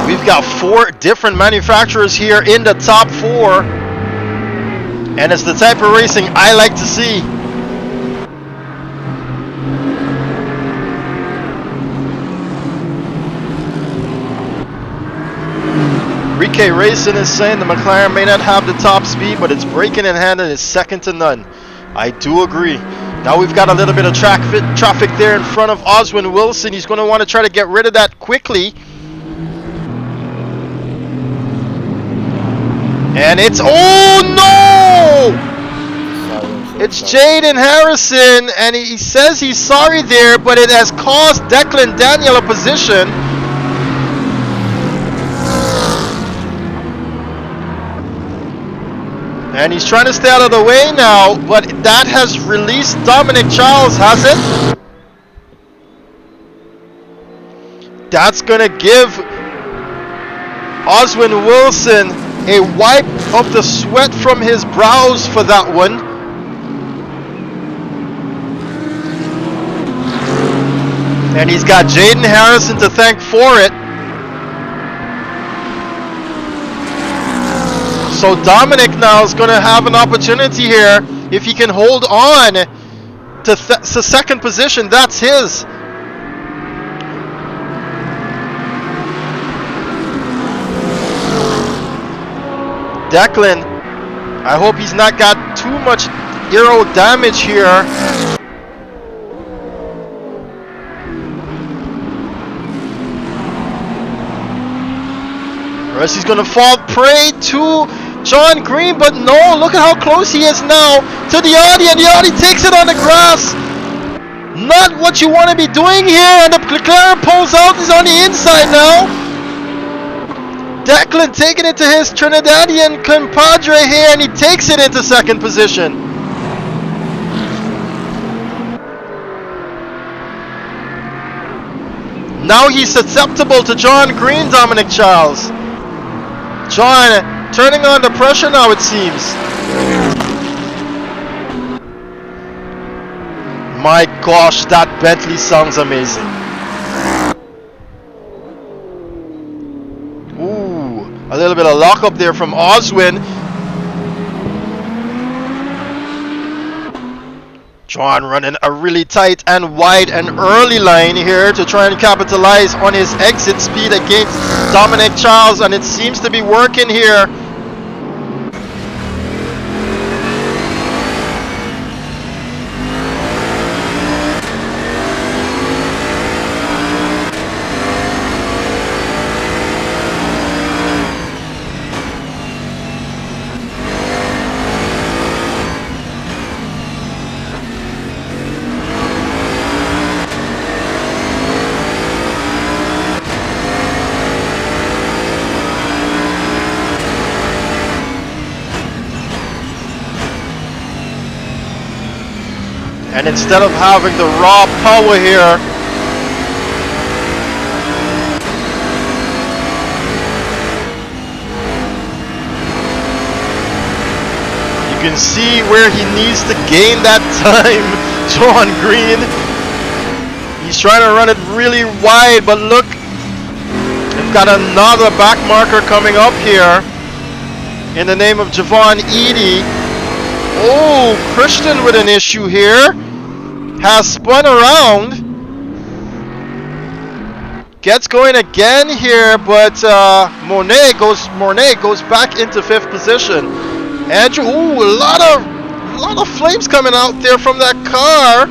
We've got 4 different manufacturers here in the top 4. And it's the type of racing I like to see. Rike Racing is saying the McLaren may not have the top speed, but its braking in hand and is second to none. I do agree. Now we've got a little bit of traffic there in front of Oswin Wilson. He's going to want to try to get rid of that quickly. And it's, oh no! It's Jaden Harrison, and he says he's sorry there, but it has cost Declan Daniel a position. And he's trying to stay out of the way now, but that has released Dominic Charles, has it? That's gonna give Oswin Wilson a wipe of the sweat from his brows for that one. And he's got Jaden Harrison to thank for it. So Dominic now is going to have an opportunity here. If he can hold on to second position, that's his. Declan, I hope he's not got too much aero damage here. Or else he's going to fall prey to John Green, but no, look at how close he is now to the Audi, and the Audi takes it on the grass. Not what you want to be doing here, and the McLaren pulls out, is on the inside now. Declan taking it to his Trinidadian compadre here, and he takes it into second position. Now he's susceptible to John Green, Dominic Charles. John turning on the pressure now, it seems. My gosh, that Bentley sounds amazing. Ooh, a little bit of lockup there from Oswin. John running a really tight and wide and early line here to try and capitalize on his exit speed against Dominic Charles, and it seems to be working here. And instead of having the raw power here, you can see where he needs to gain that time. John Green, he's trying to run it really wide, but look, we've got another back marker coming up here in the name of Javon Eady. Oh, Christian with an issue here. Has spun around. Gets going again here, but Mornay goes back into 5th position. Andrew, ooh, a lot of flames coming out there from that car.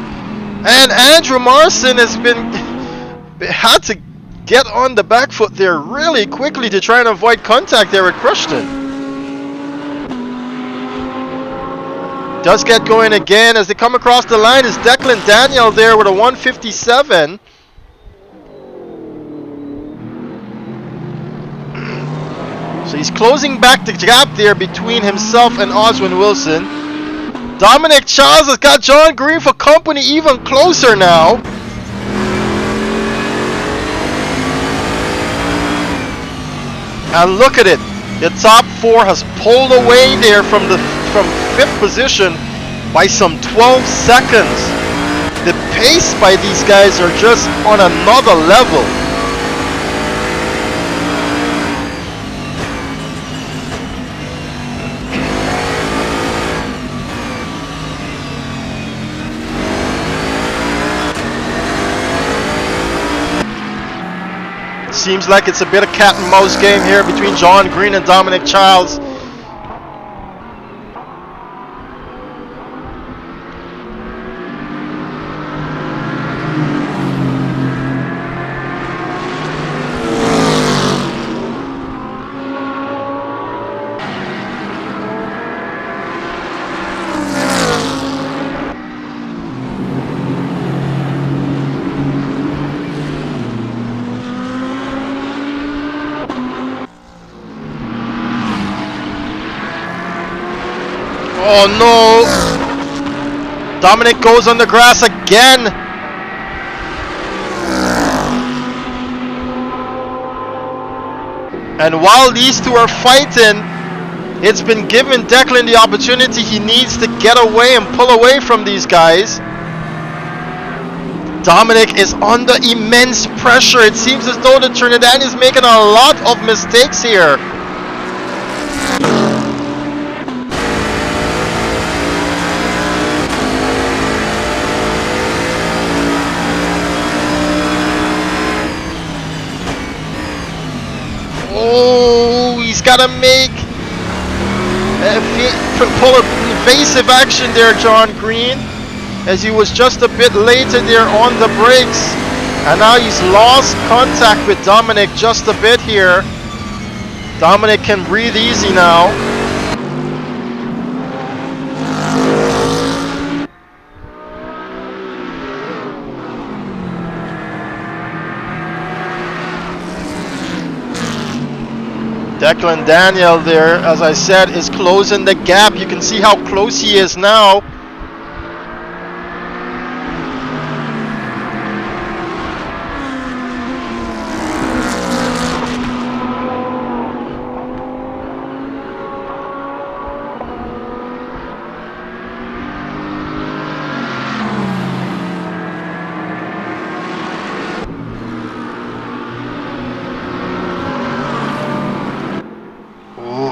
And Andrew Marson has had to get on the back foot there really quickly to try and avoid contact there with Christian. Does get going again as they come across the line. Is Declan Daniel there with a 157. So he's closing back the gap there between himself and Oswin Wilson. Dominic Charles has got John Green for company even closer now. And look at it. The top 4 has pulled away there from 5th position by some 12 seconds. The pace by these guys are just on another level. Seems like it's a bit of cat and mouse game here between John Green and Dominic Charles. Oh no! Dominic goes on the grass again! And while these two are fighting, it's been given Declan the opportunity he needs to get away and pull away from these guys. Dominic is under immense pressure. It seems as though the Trinidadian is making a lot of mistakes here. Oh, he's got to pull an evasive action there, John Green, as he was just a bit later there on the brakes. And now he's lost contact with Dominic just a bit here. Dominic can breathe easy now. Declan Daniel there, as I said, is closing the gap. You can see how close he is now.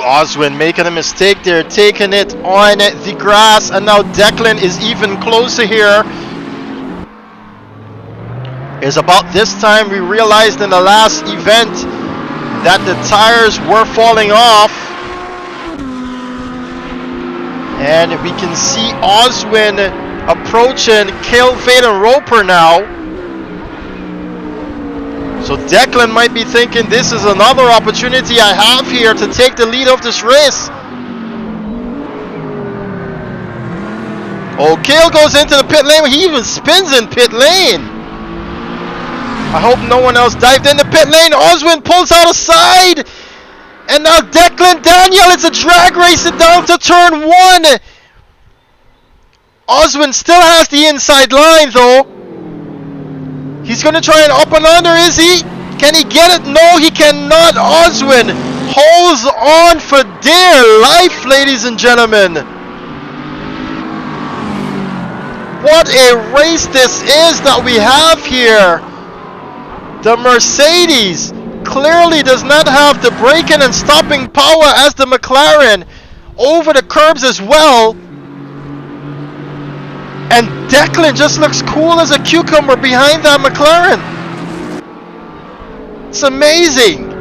Oswin making a mistake there, taking it on the grass, and now Declan is even closer here. It's about this time we realized in the last event that the tires were falling off. And we can see Oswin approaching Kilvade and Roper now. So Declan might be thinking, this is another opportunity I have here to take the lead of this race. Oh, Kale goes into the pit lane. He even spins in pit lane. I hope no one else dived in the pit lane. Oswin pulls out a side. And now Declan Daniel, it's a drag race down to turn 1. Oswin still has the inside line though. He's gonna try and up and under, is he? Can he get it? No, he cannot. Oswin holds on for dear life, ladies and gentlemen. What a race this is that we have here. The Mercedes clearly does not have the braking and stopping power as the McLaren. Over the curbs as well. And Declan just looks cool as a cucumber behind that McLaren. It's amazing.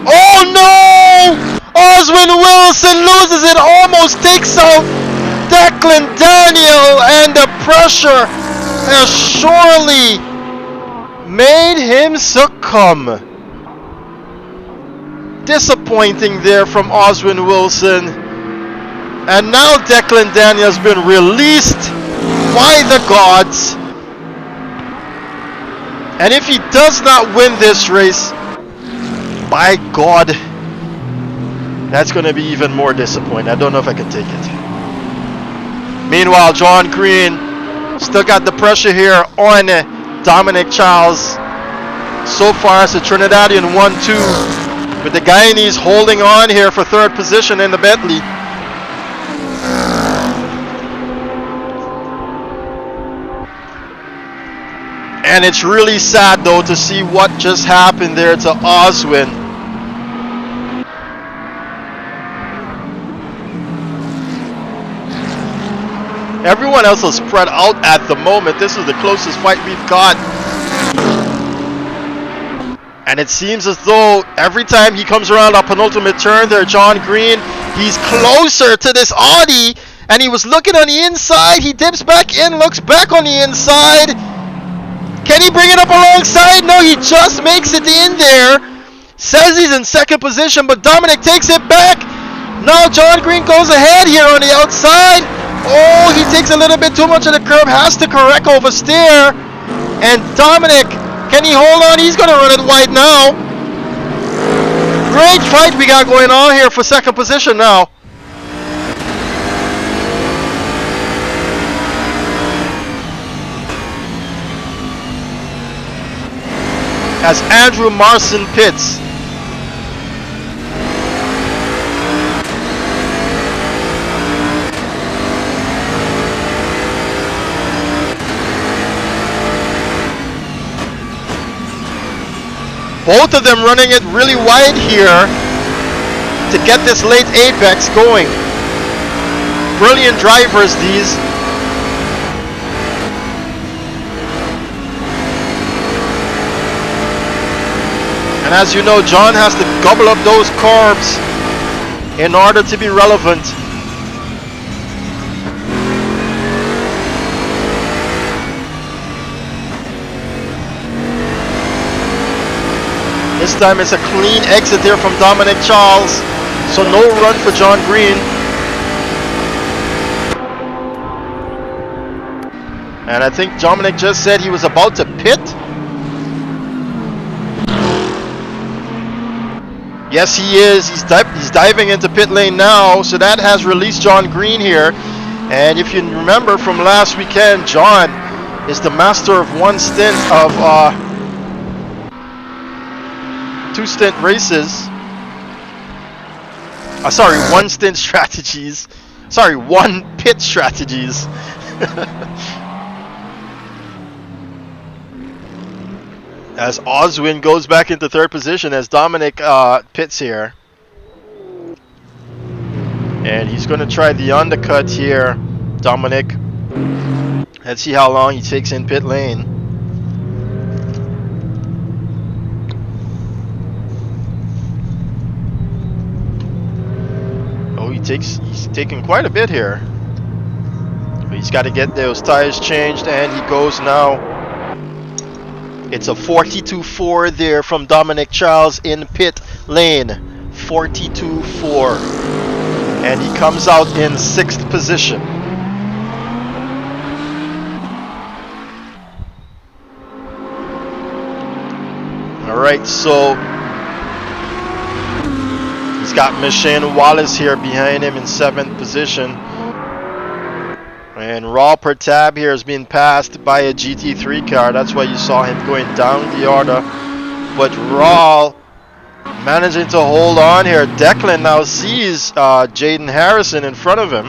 Oh no! Oswin Wilson loses it, almost takes out Declan Daniel, and the pressure has surely made him succumb. Disappointing there from Oswin Wilson. And now Declan Daniel's been released by the gods. And if he does not win this race, by God, that's going to be even more disappointing. I don't know if I can take it. Meanwhile, John Green still got the pressure here on Dominic Charles. So far, it's a Trinidadian 1-2 with the Guyanese holding on here for third position in the Bentley. And it's really sad though to see what just happened there to Oswin. Everyone else is spread out at the moment. This is the closest fight we've got. And it seems as though every time he comes around our penultimate turn there, John Green, he's closer to this Audi. And he was looking on the inside. He dips back in, looks back on the inside. Can he bring it up alongside? No, he just makes it in there. Says he's in second position, but Dominic takes it back. Now John Green goes ahead here on the outside. Oh, he takes a little bit too much of the curb, has to correct oversteer. And Dominic, can he hold on? He's going to run it wide now. Great fight we got going on here for second position now. As Andrew Marson pits. Both of them running it really wide here to get this late apex going. Brilliant drivers, these. And as you know, John has to gobble up those carbs in order to be relevant. This time it's a clean exit here from Dominic Charles, so no run for John Green. And I think Dominic just said he was about to pit. Yes, he is. He's diving into pit lane now, so that has released John Green here. And if you remember from last weekend, John is the master of one stint of two stint races. Sorry, one stint strategies. Sorry, one pit strategies. As Oswin goes back into third position as Dominic pits here. And he's going to try the undercut here, Dominic. Let's see how long he takes in pit lane. Oh, he's taking quite a bit here. But he's got to get those tires changed, and he goes now. It's a 42.4 there from Dominic Charles in pit lane. 42.4. And he comes out in 6th position. Alright, so he's He's got Machine Wallace here behind him in 7th position. And Raw per tab here is being passed by a GT3 car. That's why you saw him going down the order. But Raw managing to hold on here. Declan now sees Jaden Harrison in front of him.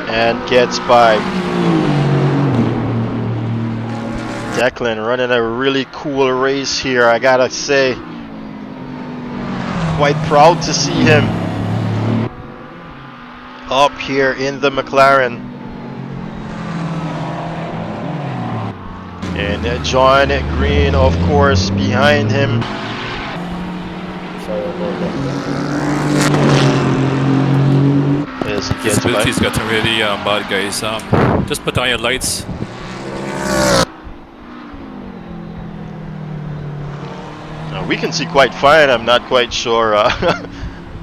And gets by. Declan running a really cool race here, I gotta say. Quite proud to see him up here in the McLaren. And John Green, of course, behind him. As he gets by. Visibility's gotten really bad, guys. Just put on your lights. We can see quite fine. I'm not quite sure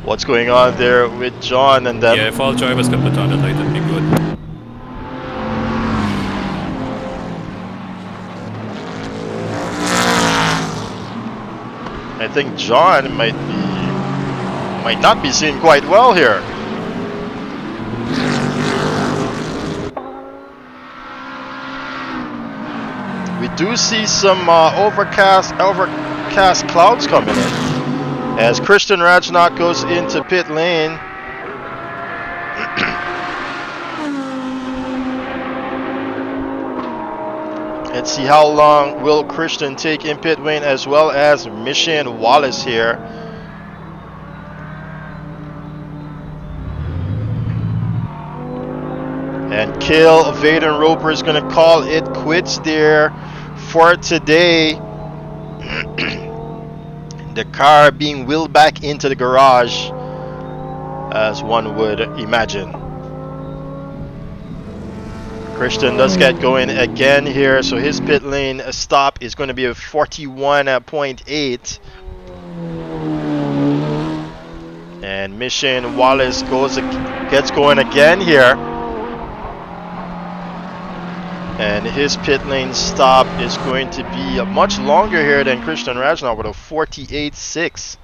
what's going on there with John and them. Yeah, if all drivers can put on the light, that'd be good. I think John might not be seen quite well here. We do see some overcast clouds coming in as Christian Rajnak goes into pit lane. Let's see how long will Christian take in pit lane, as well as Mission Wallace here. And Kill Vaden Roper is going to call it quits there for today. The car being wheeled back into the garage, as one would imagine. Christian does get going again here, so his pit lane stop is going to be a 41.8. And Mission Wallace gets going again here. And his pit lane stop is going to be much longer here than Christian Rajnak with a 48.6.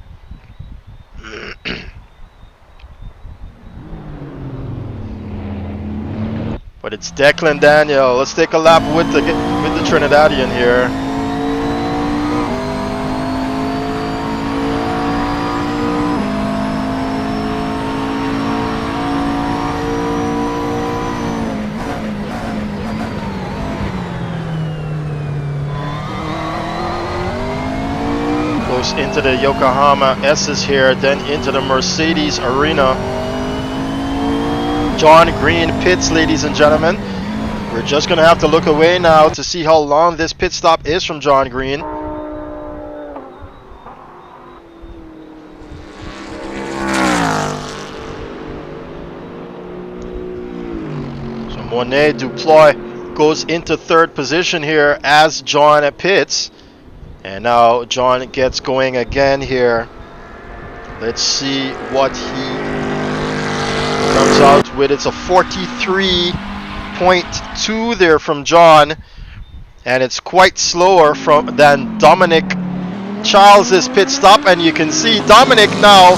But it's Declan Daniel. Let's take a lap with the Trinidadian here. Goes into the Yokohama S's here, then into the Mercedes Arena. John Green pits, ladies and gentlemen. We're just going to have to look away now to see how long this pit stop is from John Green. So Monet Duploy goes into 3rd position here as John pits. And now John gets going again here. Let's see what he comes out with. It's a 43.2 there from John, and it's quite slower than Dominic Charles's pit stop. And you can see Dominic now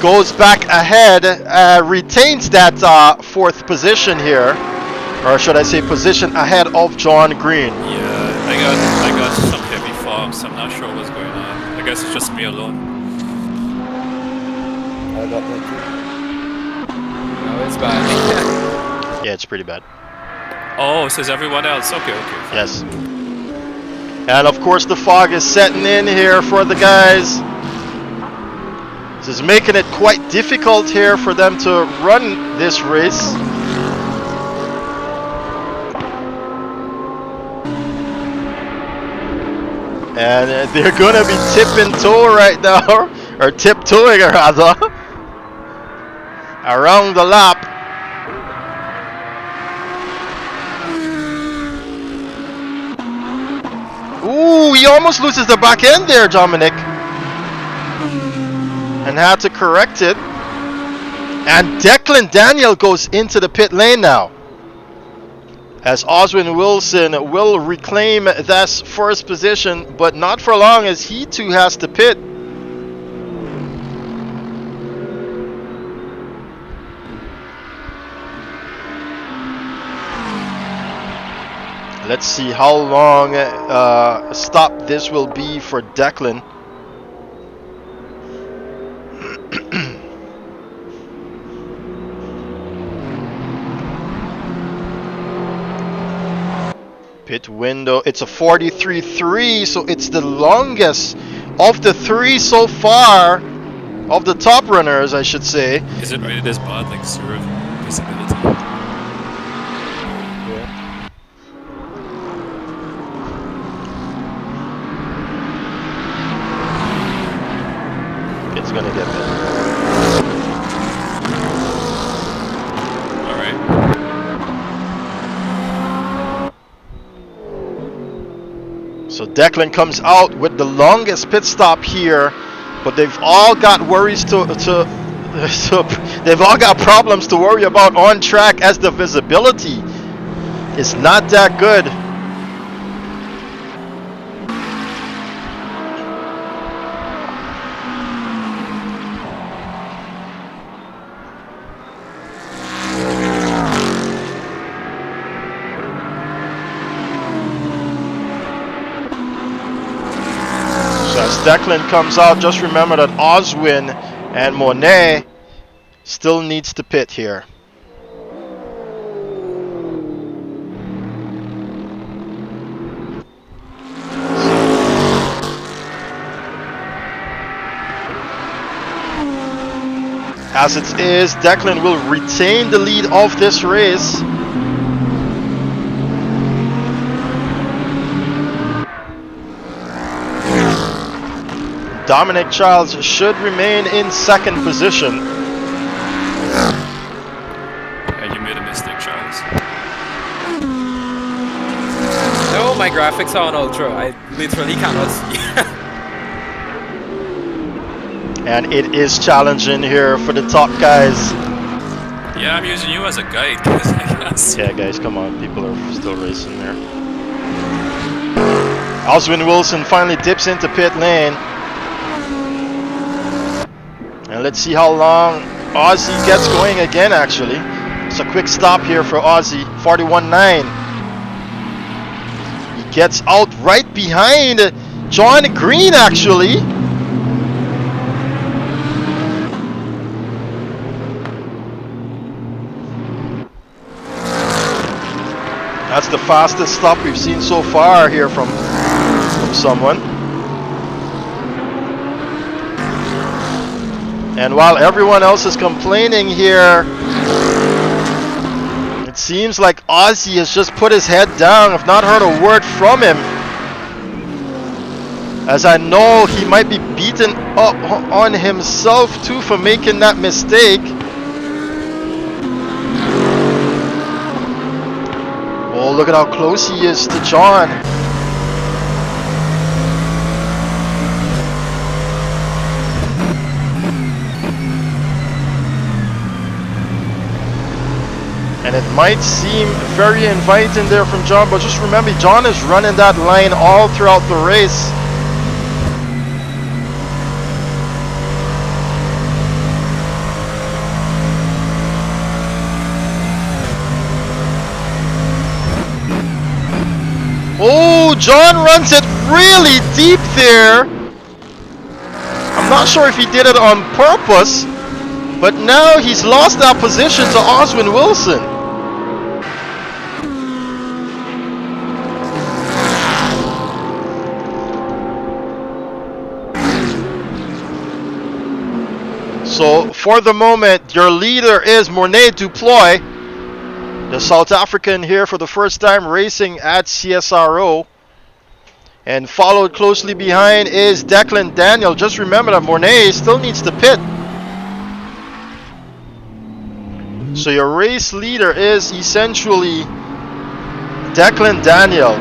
goes back ahead, retains that 4th position here, or should I say position ahead of John Green. Yeah, I got some heavy fogs. I'm not sure what's going on. I guess it's just me alone. I got that too. No, it's bad. Yeah, it's pretty bad. Oh, it says everyone else. Okay. Yes. And of course the fog is setting in here for the guys. This is making it quite difficult here for them to run this race. And they're going to be tip-and-toe right now, or tiptoeing rather, around the lap. Ooh, he almost loses the back end there, Dominic. And had to correct it. And Declan Daniel goes into the pit lane now. as Oswin Wilson will reclaim this first position, but not for long, as he too has to pit. Let's see how long stop this will be for Declan. Pit window, it's a 43.3, so it's the longest of the three so far, of the top runners, I should say. Is it rated as bad, like zero visibility? It's gonna get better. Alright. So Declan comes out with the longest pit stop here, but they've all got worries so they've all got problems to worry about on track, as the visibility is not that good. As Declan comes out, just remember that Oswin and Monet still needs to pit here. As it is, Declan will retain the lead of this race. Dominic Childs should remain in second position. You made a mistake, Charles. No, my graphics are on ultra. I literally cannot see. And it is challenging here for the top guys. Yeah, I'm using you as a guide, because I can't see. Yeah, guys, come on. People are still racing there. Oswin Wilson finally dips into pit lane. And let's see how long Aussie gets going again, actually. It's a quick stop here for Aussie, 41.9. He gets out right behind John Green, actually. That's the fastest stop we've seen so far here from someone. And while everyone else is complaining here, it seems like Aussie has just put his head down. I've not heard a word from him, as I know he might be beaten up on himself too for making that mistake. Oh, look at how close he is to John. And it might seem very inviting there from John, but just remember, John is running that line all throughout the race. Oh, John runs it really deep there. I'm not sure if he did it on purpose, but now he's lost that position to Oswin Wilson. So for the moment, your leader is Mornay Duploy, the South African here for the first time racing at CSRO. And followed closely behind is Declan Daniel. Just remember that Mornay still needs to pit. So your race leader is essentially Declan Daniel.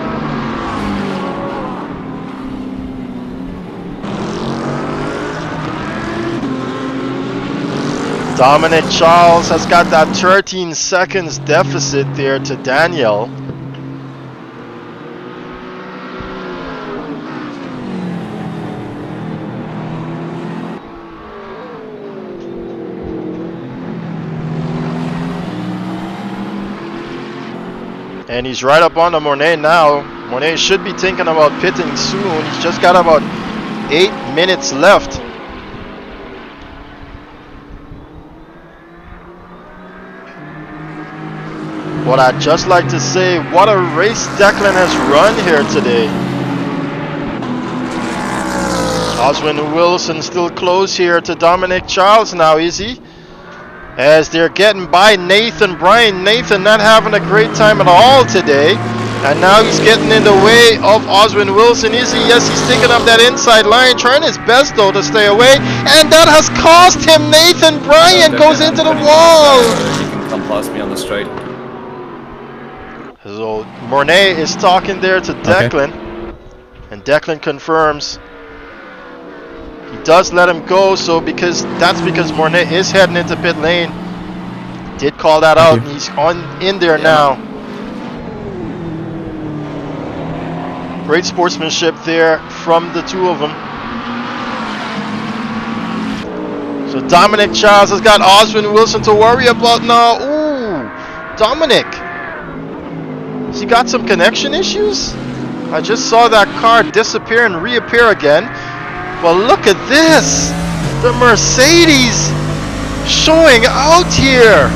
Dominic Charles has got that 13 seconds deficit there to Daniel. And he's right up on the Mornay now. Mornay should be thinking about pitting soon. He's just got about 8 minutes left. But I'd just like to say, what a race Declan has run here today. Oswin Wilson still close here to Dominic Charles now, is he? As they're getting by Nathan Bryan. Nathan not having a great time at all today. And now he's getting in the way of Oswin Wilson, is he? Yes, he's sticking up that inside line, trying his best though to stay away. And that has cost him. Nathan Bryan goes into the wall. You can come past me on the straight. So Mornay is talking there to Declan. And Declan confirms. He does let him go, so that's because Mornay is heading into pit lane. Did call that out, and he's in there now. Great sportsmanship there from the two of them. So Dominic Charles has got Oswin Wilson to worry about now. Ooh, Dominic. Has he got some connection issues? I just saw that car disappear and reappear again. Well, look at this! The Mercedes showing out here!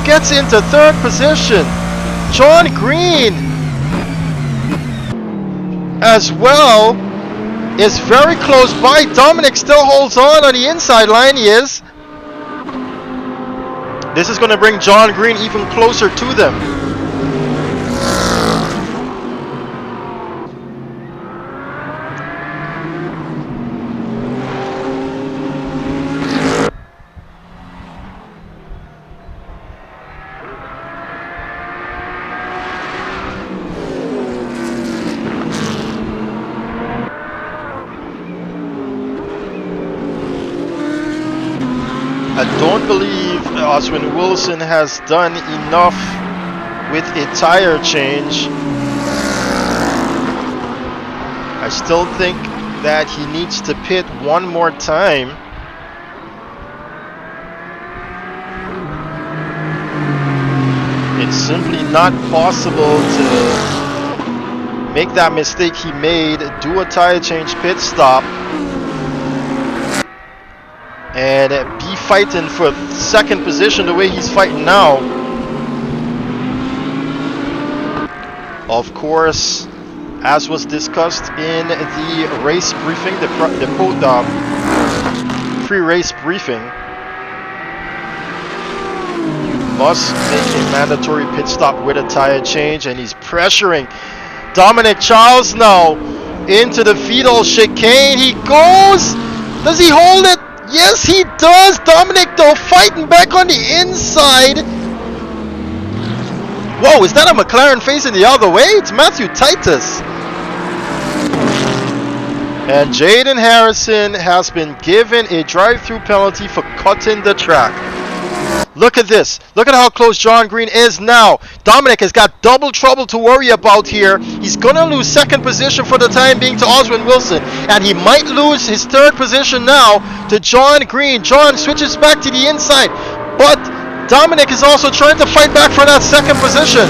Gets into third position. John Green as well is very close by. Dominic still holds on the inside line, he is. This is going to bring John Green even closer to them. I don't believe Oswin Wilson has done enough with a tire change. I still think that he needs to pit one more time. It's simply not possible to make that mistake he made, do a tire change pit stop, and be fighting for second position the way he's fighting now. Of course, as was discussed in the race briefing, the pre-race briefing, must make a mandatory pit stop with a tire change, and he's pressuring Dominic Charles now into the Vidal chicane. He goes! Does he hold it? Yes, he does! Dominic, though, fighting back on the inside. Whoa, is that a McLaren facing the other way? It's Matthew Titus. And Jaden Harrison has been given a drive-through penalty for cutting the track. Look at this. Look at how close John Green is now. Dominic has got double trouble to worry about here. He's going to lose second position for the time being to Oswin Wilson. And he might lose his third position now to John Green. John switches back to the inside. But Dominic is also trying to fight back for that second position.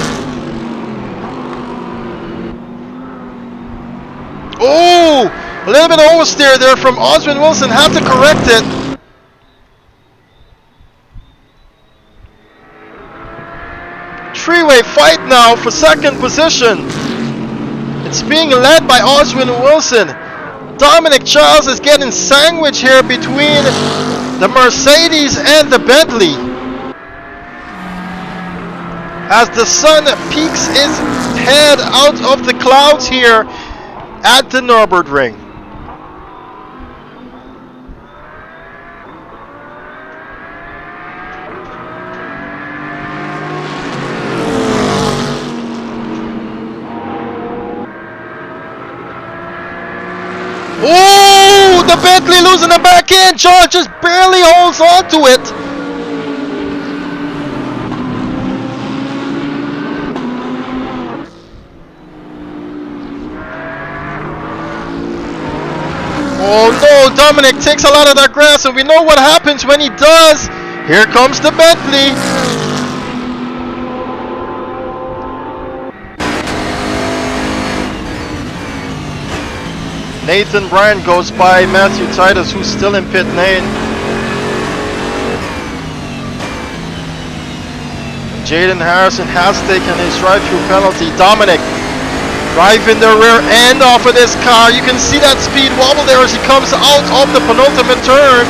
Oh! A little bit of oversteer there from Oswin Wilson. Have to correct it. Three-way fight now for second position. It's being led by Oswin Wilson. Dominic Charles is getting sandwiched here between the Mercedes and the Bentley. As the sun peeks its head out of the clouds here at the Nürburgring. Oh, the Bentley losing the back end. John just barely holds on to it. Oh no, Dominic takes a lot of that grass, and we know what happens when he does. Here comes the Bentley. Nathan Bryan goes by Matthew Titus, who's still in pit lane. Jaden Harrison has taken his drive-through penalty. Dominic driving the rear end off of this car. You can see that speed wobble there as he comes out of the penultimate turn.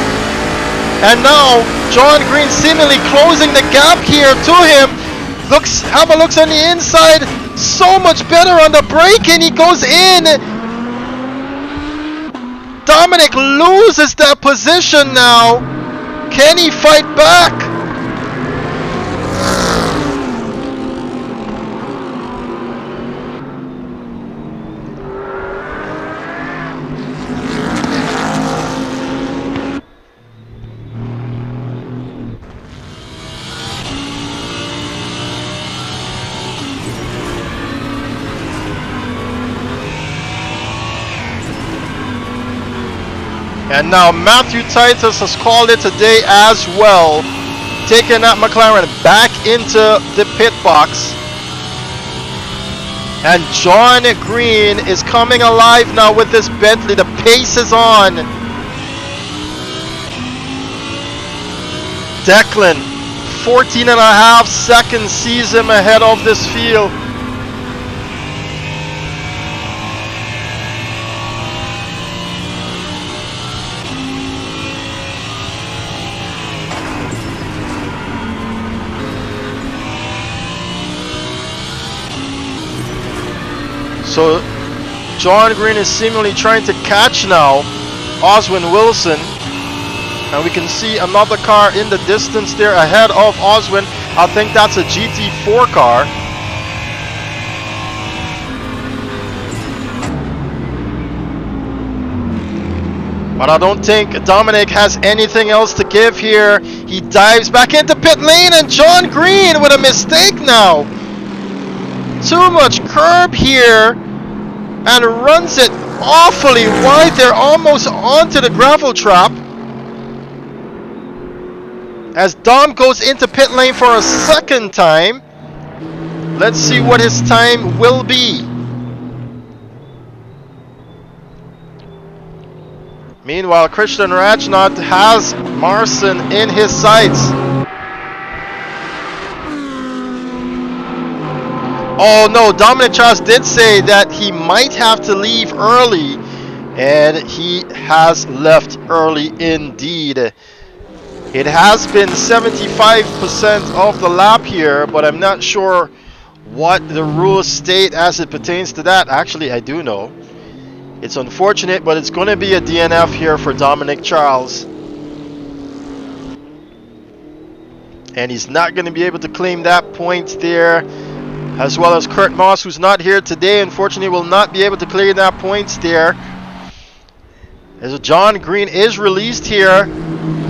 And now John Green seemingly closing the gap here to him. Have a look on the inside. So much better on the brake, and he goes in. Dominic loses that position now. Can he fight back? And now Matthew Titus has called it a day as well, taking that McLaren back into the pit box. And John Green is coming alive now with this Bentley. The pace is on. Declan, 14.5 seconds sees him ahead of this field. So John Green is seemingly trying to catch now Oswin Wilson, and we can see another car in the distance there ahead of Oswin. I think that's a GT4 car. But I don't think Dominic has anything else to give here. He dives back into pit lane, and John Green with a mistake now. Too much curb here, and runs it awfully wide there, almost onto the gravel trap. As Dom goes into pit lane for a second time. Let's see what his time will be. Meanwhile, Christian Rajnath has Marson in his sights. Oh no, Dominic Charles did say that he might have to leave early, and he has left early indeed. It has been 75% of the lap here, but I'm not sure what the rules state as it pertains to that. Actually, I do know. It's unfortunate, but it's going to be a DNF here for Dominic Charles. And he's not going to be able to claim that point there. As well as Kurt Moss, who's not here today, unfortunately will not be able to clear that points there. As John Green is released here,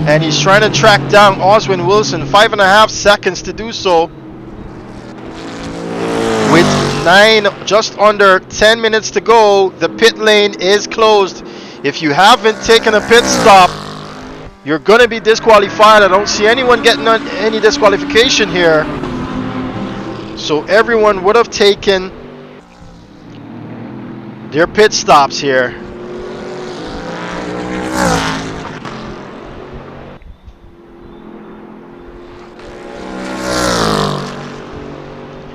and he's trying to track down Oswin Wilson. 5.5 seconds to do so. With just under 10 minutes to go, the pit lane is closed. If you haven't taken a pit stop, you're going to be disqualified. I don't see anyone getting any disqualification here. So everyone would have taken their pit stops here.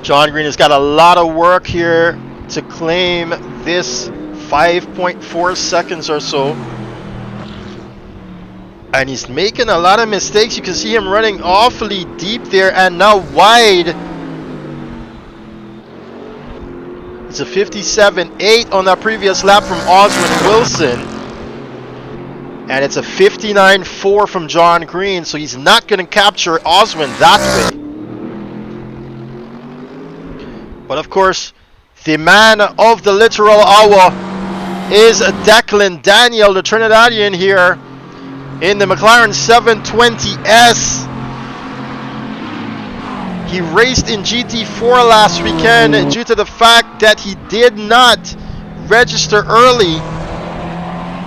John Green has got a lot of work here to claim this 5.4 seconds or so. And he's making a lot of mistakes. You can see him running awfully deep there and now wide. It's a 57.8 on that previous lap from Oswin Wilson. And it's a 59.4 from John Green. So he's not going to capture Oswin that way. But of course, the man of the literal hour is Declan Daniel, the Trinidadian here in the McLaren 720S. He raced in GT4 last weekend due to the fact that he did not register early,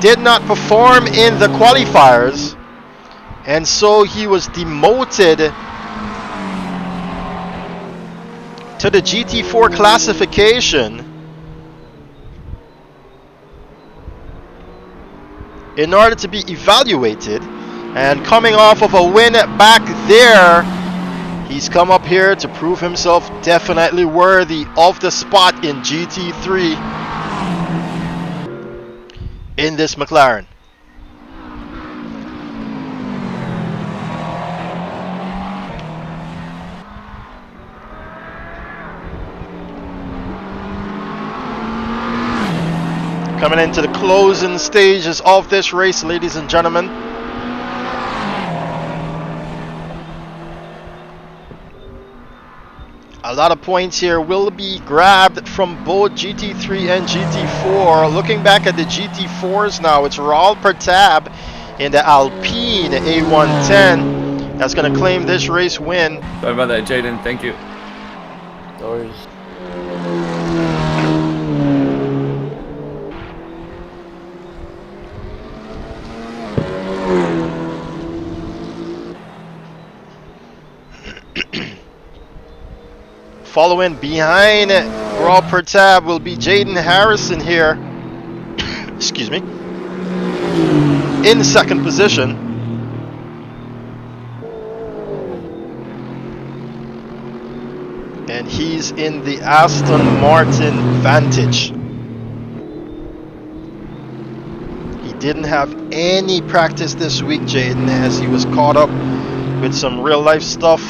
did not perform in the qualifiers, and so he was demoted to the GT4 classification. in order to be evaluated. And coming off of a win back there, he's come up here to prove himself definitely worthy of the spot in GT3 in this McLaren. Coming into the closing stages of this race, ladies and gentlemen. A lot of points here will be grabbed from both GT3 and GT4. Looking back at the GT4s now, it's Raul Pertab in the Alpine A110 that's going to claim this race win. Sorry about that, Jaden. Thank you. Sorry. Following behind Raul Pertab will be Jaden Harrison here. Excuse me. In second position. And he's in the Aston Martin Vantage. He didn't have any practice this week, Jaden, as he was caught up with some real life stuff.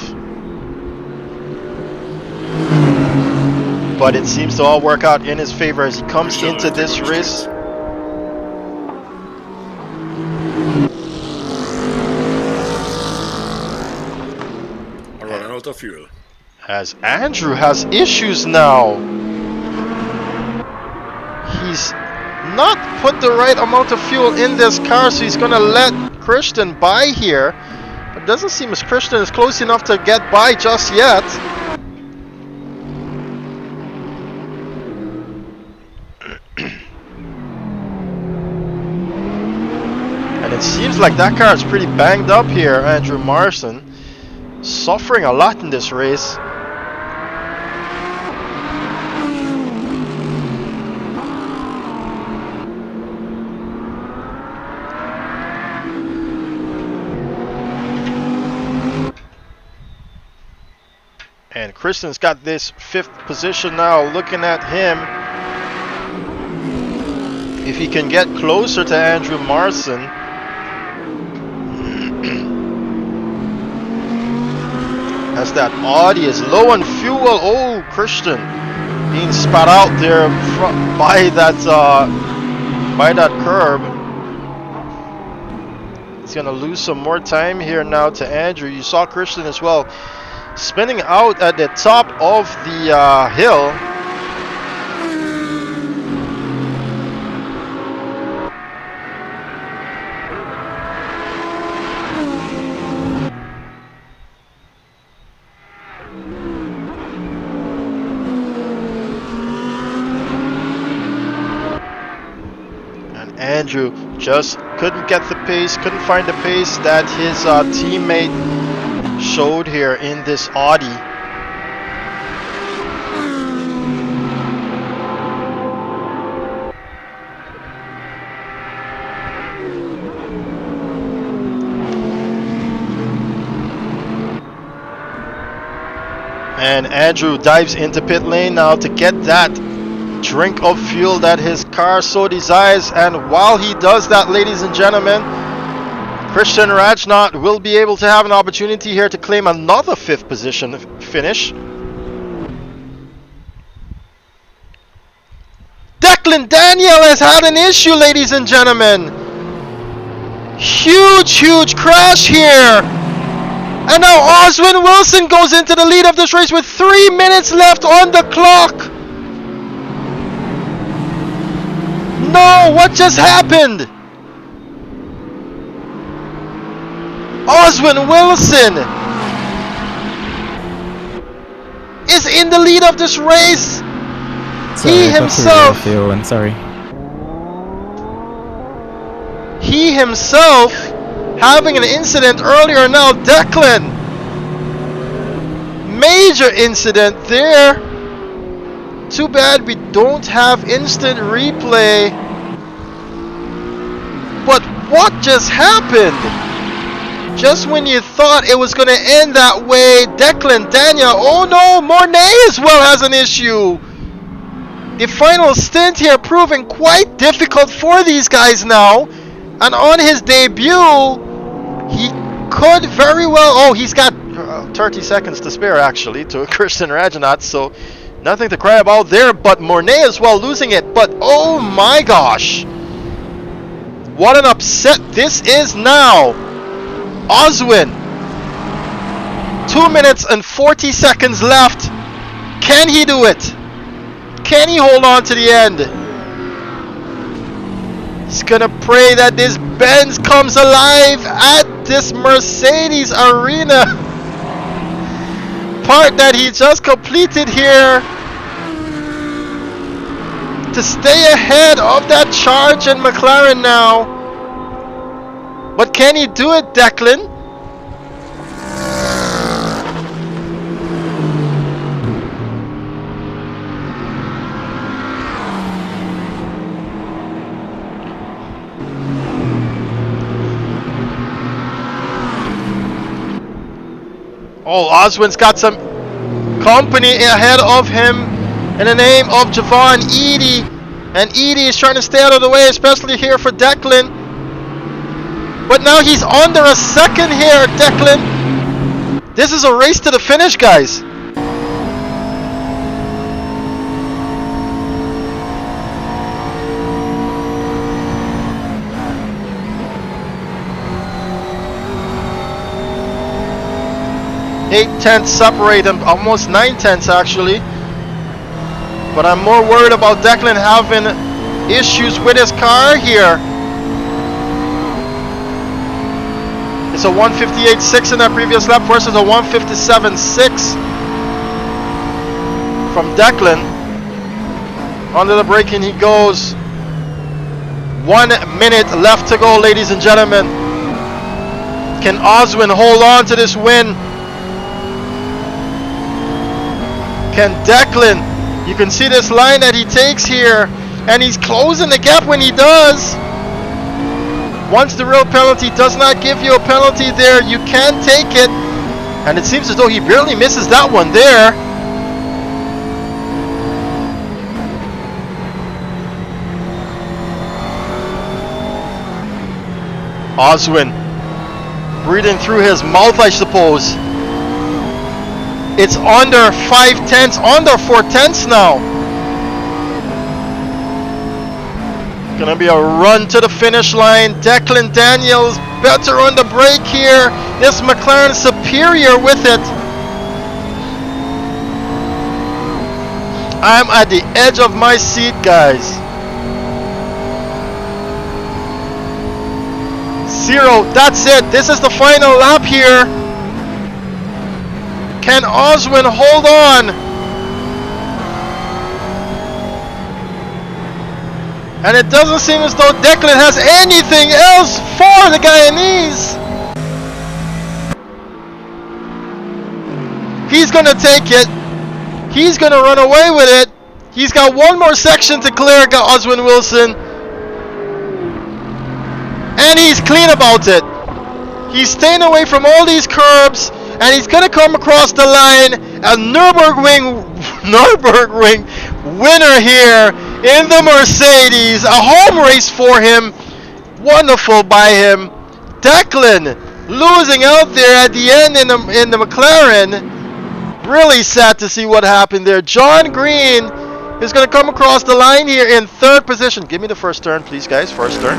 But it seems to all work out in his favor as he comes into this race. I'm running out of fuel. As Andrew has issues now. He's not put the right amount of fuel in this car, so he's gonna let Christian by here. But it doesn't seem as Christian is close enough to get by just yet. And it seems like that car is pretty banged up here, Andrew Marston. Suffering a lot in this race. And Kristen's got this 5th position now. Looking at him, if he can get closer to Andrew Marston. As that Audi is low on fuel. Oh, Christian being spat out there by that curb. He's gonna lose some more time here now to Andrew. You saw Christian as well spinning out at the top of the hill. Andrew just couldn't get the pace, couldn't find the pace that his teammate showed here in this Audi. And Andrew dives into pit lane now to get that drink of fuel that his car so desires. And while he does that, ladies and gentlemen, Christian Rajnaut will be able to have an opportunity here to claim another 5th position finish. Declan Daniel has had an issue, ladies and gentlemen. Huge crash here. And now Oswin Wilson goes into the lead of this race with 3 minutes left on the clock. No, what just happened? Oswin Wilson is in the lead of this race. He himself having an incident earlier now. Declan, major incident there. Too bad we don't have instant replay. But What just happened? Just when you thought it was going to end that way, Declan, Daniel, oh no, Mornay as well has an issue. The final stint here proving quite difficult for these guys now. And on his debut, he could very well... Oh, he's got 30 seconds to spare, actually, to Christian Rajanat. So, nothing to cry about there. But Mornay as well losing it. But, oh my gosh. What an upset this is now. Oswin. 2 minutes and 40 seconds left. Can he do it? Can he hold on to the end? He's gonna pray that this Benz comes alive at this Mercedes arena. Part that he just completed here to stay ahead of that charge in McLaren now. But can he do it, Declan? Oh, Oswin's got some company ahead of him in the name of Javon Eady. And Eady is trying to stay out of the way, especially here for Declan. But now he's under a second here, Declan. This is a race to the finish, guys. Eight tenths separate them, almost 9 tenths actually. But I'm more worried about Declan having issues with his car here. It's a 158.6 in that previous lap versus a 157.6 from Declan. Under the braking he goes. 1 minute left to go, ladies and gentlemen. Can Oswin hold on to this win? Can Declan? You can see this line that he takes here, and he's closing the gap when he does. Once the real penalty does not give you a penalty there, you can take it. And it seems as though he barely misses that one there. Oswin breathing through his mouth, I suppose. It's under 5 tenths, under 4 tenths now. Gonna be a run to the finish line. Declan Daniels better on the brake here. This McLaren superior with it. I'm at the edge of my seat, guys. 0, that's it. This is the final lap here. Can Oswin hold on? And it doesn't seem as though Declan has anything else for the Guyanese. He's going to take it. He's going to run away with it. He's got one more section to clear, Oswin Wilson. And he's clean about it. He's staying away from all these curbs. And he's going to come across the line. A Nürburgring winner here in the Mercedes. A home race for him. Wonderful by him. Declan losing out there at the end in the McLaren. Really sad to see what happened there. John Green is going to come across the line here in 3rd position. Give me the first turn, please, guys. First turn.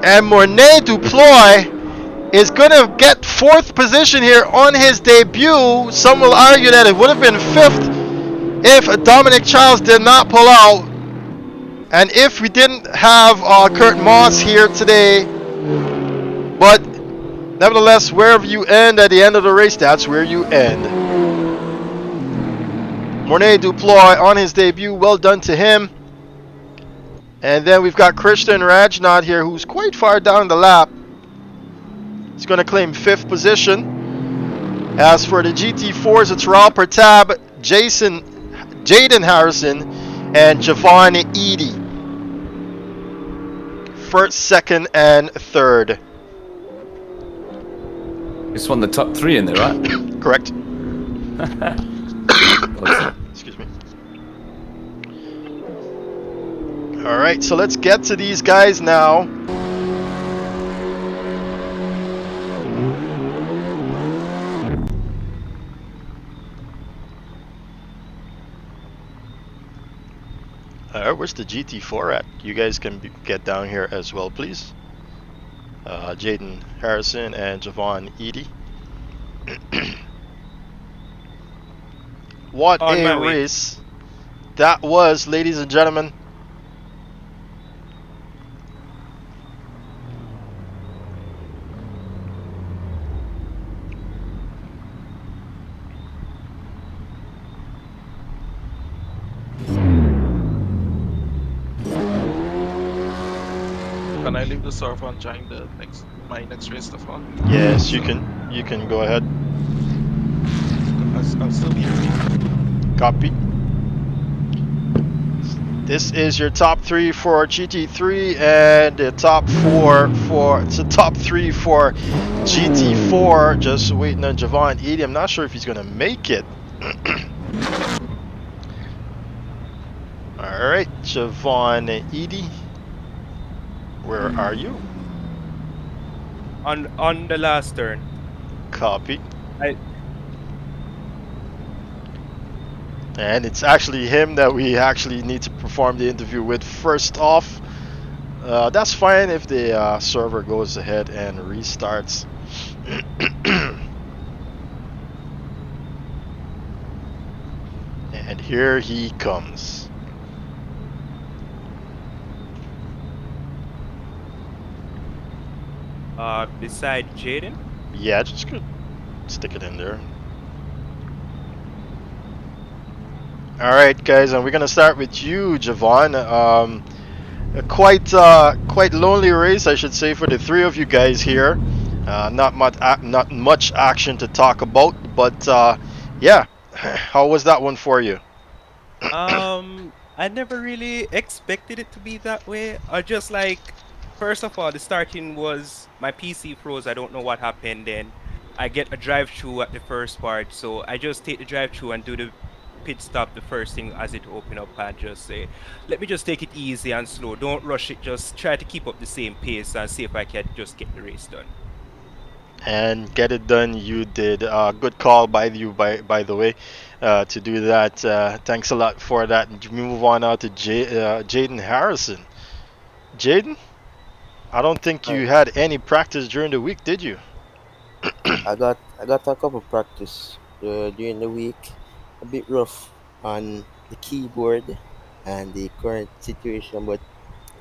And Mornay Duploy is going to get 4th position here on his debut. Some will argue that it would have been 5th if Dominic Charles did not pull out. And if we didn't have Kurt Moss here today. But nevertheless, wherever you end at the end of the race, that's where you end. Mornay Duploy on his debut. Well done to him. And then we've got Christian Rajnat here, who's quite far down the lap. He's going to claim 5th position. As for the GT4s, it's Raul Pertab, Jaden Harrison, and Javon Eady. first, second, and third. This one, the top 3 in there, right? Correct. Awesome. Excuse me. All right, so let's get to these guys now. Where's the GT4 at? You guys can get down here as well, please. Jaden Harrison and Javon Edie. What a race that was, ladies and gentlemen. Can I leave the server and join the my next race, Stefan? Yes, you can. You can go ahead. I'll still be here. Copy. This is your top 3 for GT3 and the top 4 for it's the top 3 for GT4. Just waiting on Javon Edie. I'm not sure if he's gonna make it. All right, Javon Edie. Where are you? On the last turn. Copy. And it's actually him that we actually need to perform the interview with first off. That's fine if the server goes ahead and restarts. And here he comes. Beside Jaden? Yeah, just gonna stick it in there. Alright guys, and we're gonna start with you, Javon. A quite lonely race, I should say, for the 3 of you guys here. Not much action to talk about, but yeah, how was that one for you? I never really expected it to be that way. I just like, first of all, the starting was my PC froze. I don't know what happened. Then I get a drive-through at the first part, so I just take the drive-through and do the pit stop the first thing as it open up and just say, let me just take it easy and slow. Don't rush it. Just try to keep up the same pace and see if I can just get the race done. And get it done, you did. Good call by you, by the way, to do that. Thanks a lot for that. And we move on now to Jaden Harrison. Jaden, I don't think you had any practice during the week, did you? I got a couple practice during the week. A bit rough on the keyboard and the current situation, but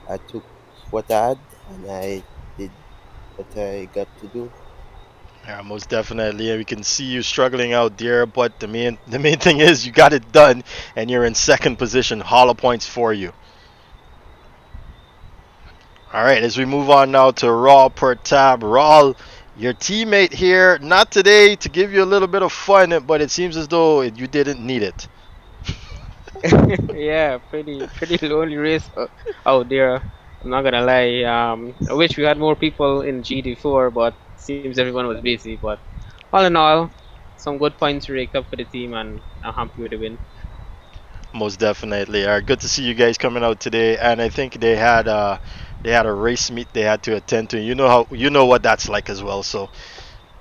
I took what I had and I did what I got to do. Yeah, most definitely. We can see you struggling out there, but the main thing is you got it done, and you're in second position. Hollow points for you. All right, as we move on now to Raul Pertab. Raul, your teammate here, not today to give you a little bit of fun, but it seems as though you didn't need it. Yeah, pretty lonely race out there. I'm not gonna lie. I wish we had more people in GT4, but seems everyone was busy. But all in all, some good points raked up for the team, and I'm happy with the win. Most definitely. Good to see you guys coming out today, and I think they had a race meet they had to attend to. You know what that's like as well. So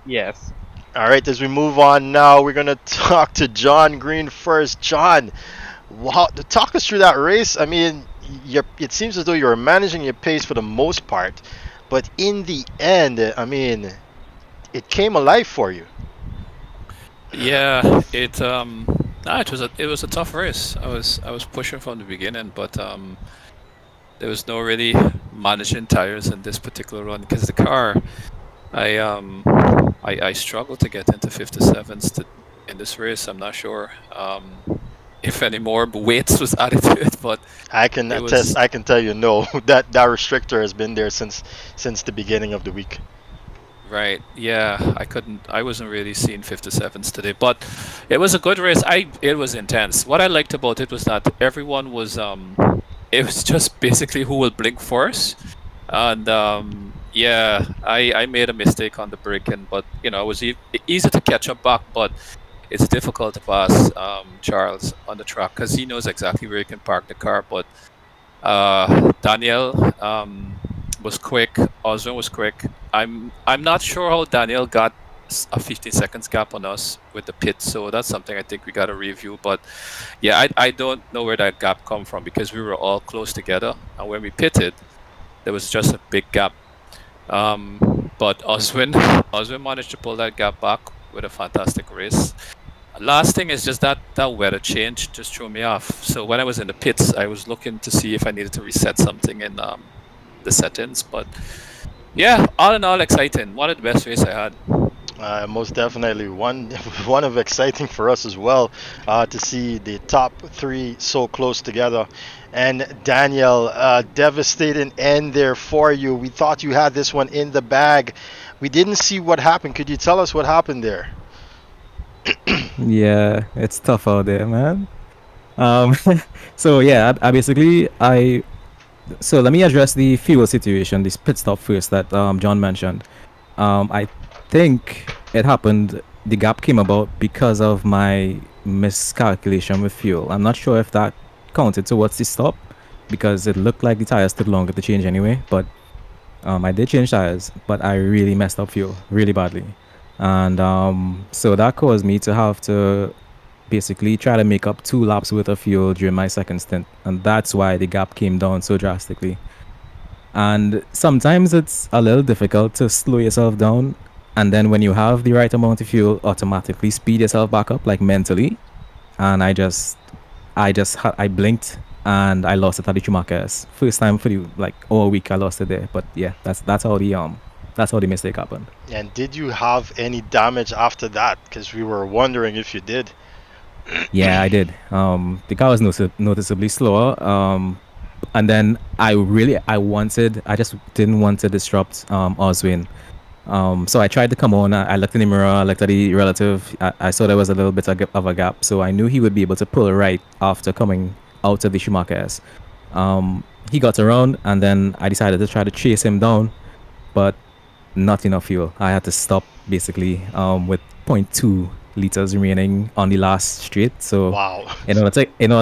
yes. All right, as we move on now, we're gonna talk to John Green first. John, talk us through that race. I mean, it seems as though you were managing your pace for the most part, but in the end, I mean, it came alive for you. Yeah, it was a tough race. I was pushing from the beginning, but there was no really managing tires in this particular run because the car, I struggled to get into 57s in this race. I'm not sure if any more weights was added to it, but I can attest. I can tell you, no, that restrictor has been there since the beginning of the week. Right. Yeah, I wasn't really seeing 57s today, but it was a good race. It was intense. What I liked about it was that everyone was it was just basically who will blink first, And yeah, I made a mistake on the braking, but you know, it was easy to catch up back, but it's difficult to pass Charles on the track because he knows exactly where he can park the car. But Daniel was quick. Oswin was quick. I'm not sure how Daniel got a 15 seconds gap on us with the pit, so that's something I think we got to review. But yeah, I don't know where that gap come from because we were all close together, and when we pitted, there was just a big gap. But Oswin managed to pull that gap back with a fantastic race. Last thing is just that weather change just threw me off. So when I was in the pits, I was looking to see if I needed to reset something in the settings. But yeah, all in all, exciting. One of the best races I had. Most definitely one of exciting for us as well, to see the top three so close together. And Daniel, devastating end there for you. We thought you had this one in the bag. We didn't see what happened. Could you tell us what happened there? Yeah, it's tough out there, man. Um, so yeah, so let me address the fuel situation, this pit stop first that John mentioned. I think it happened. The gap came about because of my miscalculation with fuel. I'm not sure if that counted towards the stop because it looked like the tires took longer to change anyway. But I did change tires, but I really messed up fuel really badly. And so that caused me to have to basically try to make up 2 laps worth of fuel during my second stint. And that's why the gap came down so drastically. And sometimes it's a little difficult to slow yourself down. And then when you have the right amount of fuel, automatically speed yourself back up, like mentally. And I blinked and I lost it at the Schumacher's. First time for the all week I lost it there. But yeah, that's how the mistake happened. And did you have any damage after that? Because we were wondering if you did. Yeah, I did. The car was noticeably slower. And then I just didn't want to disrupt Oswin. So I tried to come on. I looked in the mirror, I looked at the relative. I saw there was a little bit of a gap. So I knew he would be able to pull right after coming out of the Schumacher's. He got around, and then I decided to try to chase him down, but not enough fuel. I had to stop basically with 0.2 liters remaining on the last straight. So wow. in order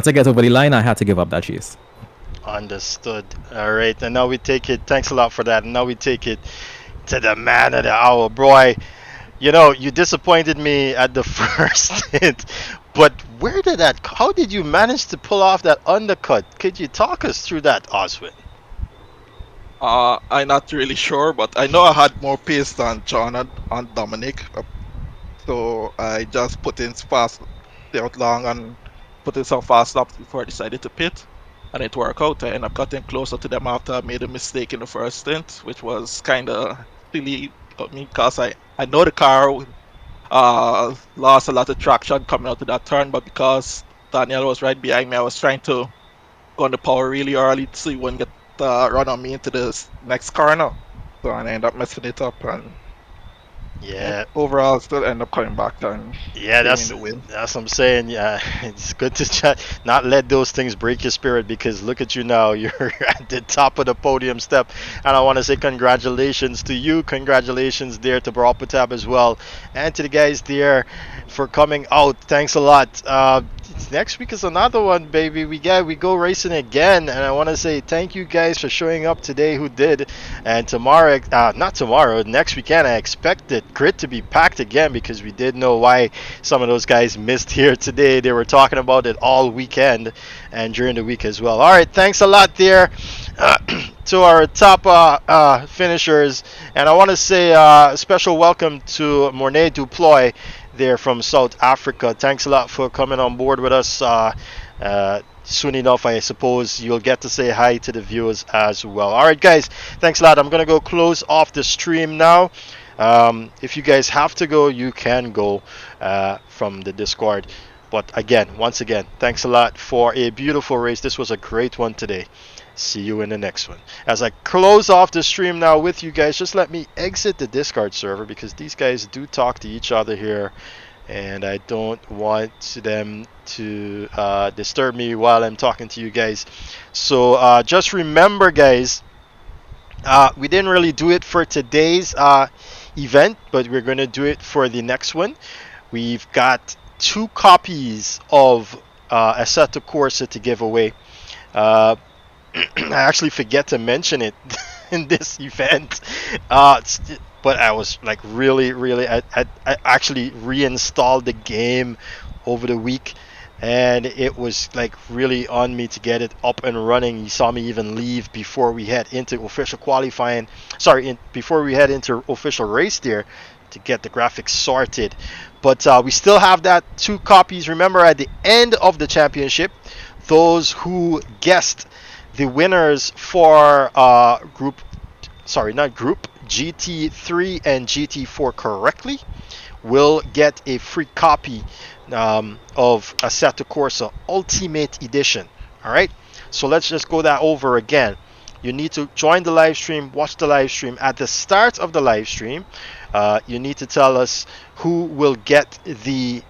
to get over the line, I had to give up that chase. Understood. All right, and now we take it. Thanks a lot for that. And now we take it to the man of the hour, boy. You know, you disappointed me at the first hit, but how did you manage to pull off that undercut? Could you talk us through that, Oswin? I'm not really sure, but I know I had more pace than John and Dominic. So I just put in fast, stay out long, and put in some fast laps before I decided to pit. And it worked out. I ended up getting closer to them after I made a mistake in the first stint, which was kind of silly of me because I know the car lost a lot of traction coming out of that turn, but because Daniel was right behind me, I was trying to go on the power really early so he wouldn't get run on me into the next corner. So I ended up messing it up, and yeah, overall still end up coming back and that's what I'm saying. Yeah, it's good to not let those things break your spirit, because look at you now, you're at the top of the podium step, and I want to say congratulations to you, congratulations there to Baropatab as well, and to the guys there for coming out. Thanks a lot. Next week is another one, baby. We go racing again, and I want to say thank you guys for showing up today who did. And tomorrow, not tomorrow, next weekend, I expect the grid to be packed again, because we did know why some of those guys missed here today. They were talking about it all weekend and during the week as well. All right, thanks a lot there to our top finishers, and I want to say a special welcome to Mornay Duploy there from South Africa. Thanks a lot for coming on board with us. Soon enough, I suppose you'll get to say hi to the viewers as well. All right, guys, thanks a lot. I'm gonna go close off the stream now. If you guys have to go, you can go from the Discord. But again, once again, thanks a lot for a beautiful race. This was a great one today. See you in the next one. As I close off the stream now with you guys, just let me exit the Discord server, because these guys do talk to each other here, and I don't want them to disturb me while I'm talking to you guys. So just remember, guys, We didn't really do it for today's event, but we're going to do it for the next one. We've got 2 copies of Assetto Corsa to give away. I actually forget to mention it in this event, but I was like really I actually reinstalled the game over the week, and it was like really on me to get it up and running. You saw me even leave before we head into official qualifying. Before we head into official race there, to get the graphics sorted. But we still have that 2 copies. Remember, at the end of the championship, those who guessed the winners for GT3 and GT4 correctly will get a free copy of Assetto Corsa Ultimate Edition. All right, so let's just go that over again. You need to join the live stream, watch the live stream. At the start of the live stream, you need to tell us who will get the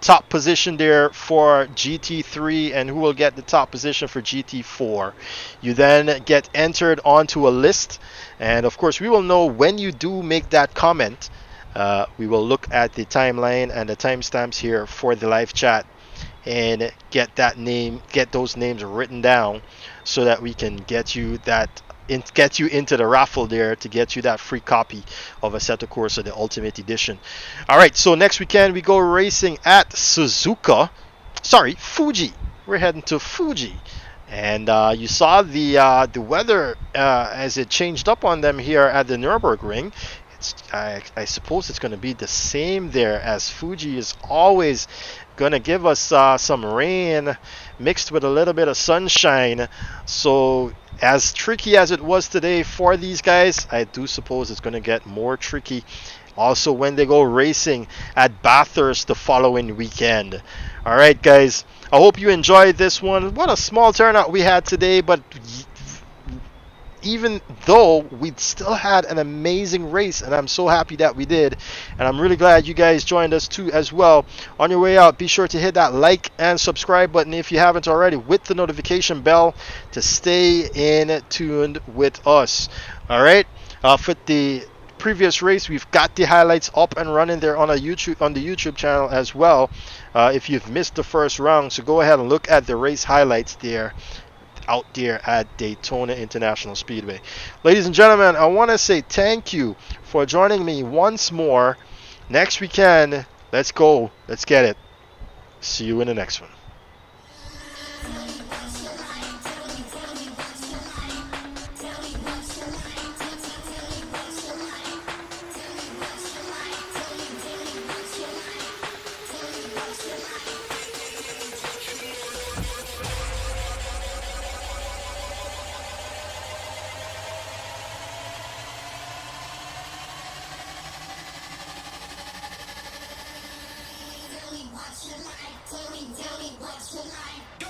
top position there for GT3 and who will get the top position for GT4. You then get entered onto a list, and of course we will know when you do make that comment. We will look at the timeline and the timestamps here for the live chat and get those names written down so that we can get you into the raffle there to get you that free copy of Assetto Corsa, the Ultimate Edition. All right, so next weekend we go racing at Fuji. We're heading to Fuji, and you saw the weather as it changed up on them here at the Nürburgring. I suppose it's going to be the same there, as Fuji is always going to give us some rain mixed with a little bit of sunshine. So as tricky as it was today for these guys, I do suppose it's going to get more tricky also when they go racing at Bathurst the following weekend. All right, guys, I hope you enjoyed this one. What a small turnout we had today, but even though we still had an amazing race, and I'm so happy that we did, and I'm really glad you guys joined us too as well. On your way out, be sure to hit that like and subscribe button if you haven't already, with the notification bell to stay in tuned with us. All right, for the previous race, we've got the highlights up and running there on the YouTube channel as well, if you've missed the first round. So go ahead and look at the race highlights there out there at Daytona International Speedway. Ladies and gentlemen, I want to say thank you for joining me once more. Next weekend, let's go. Let's get it. See you in the next one. Tell me what's your life.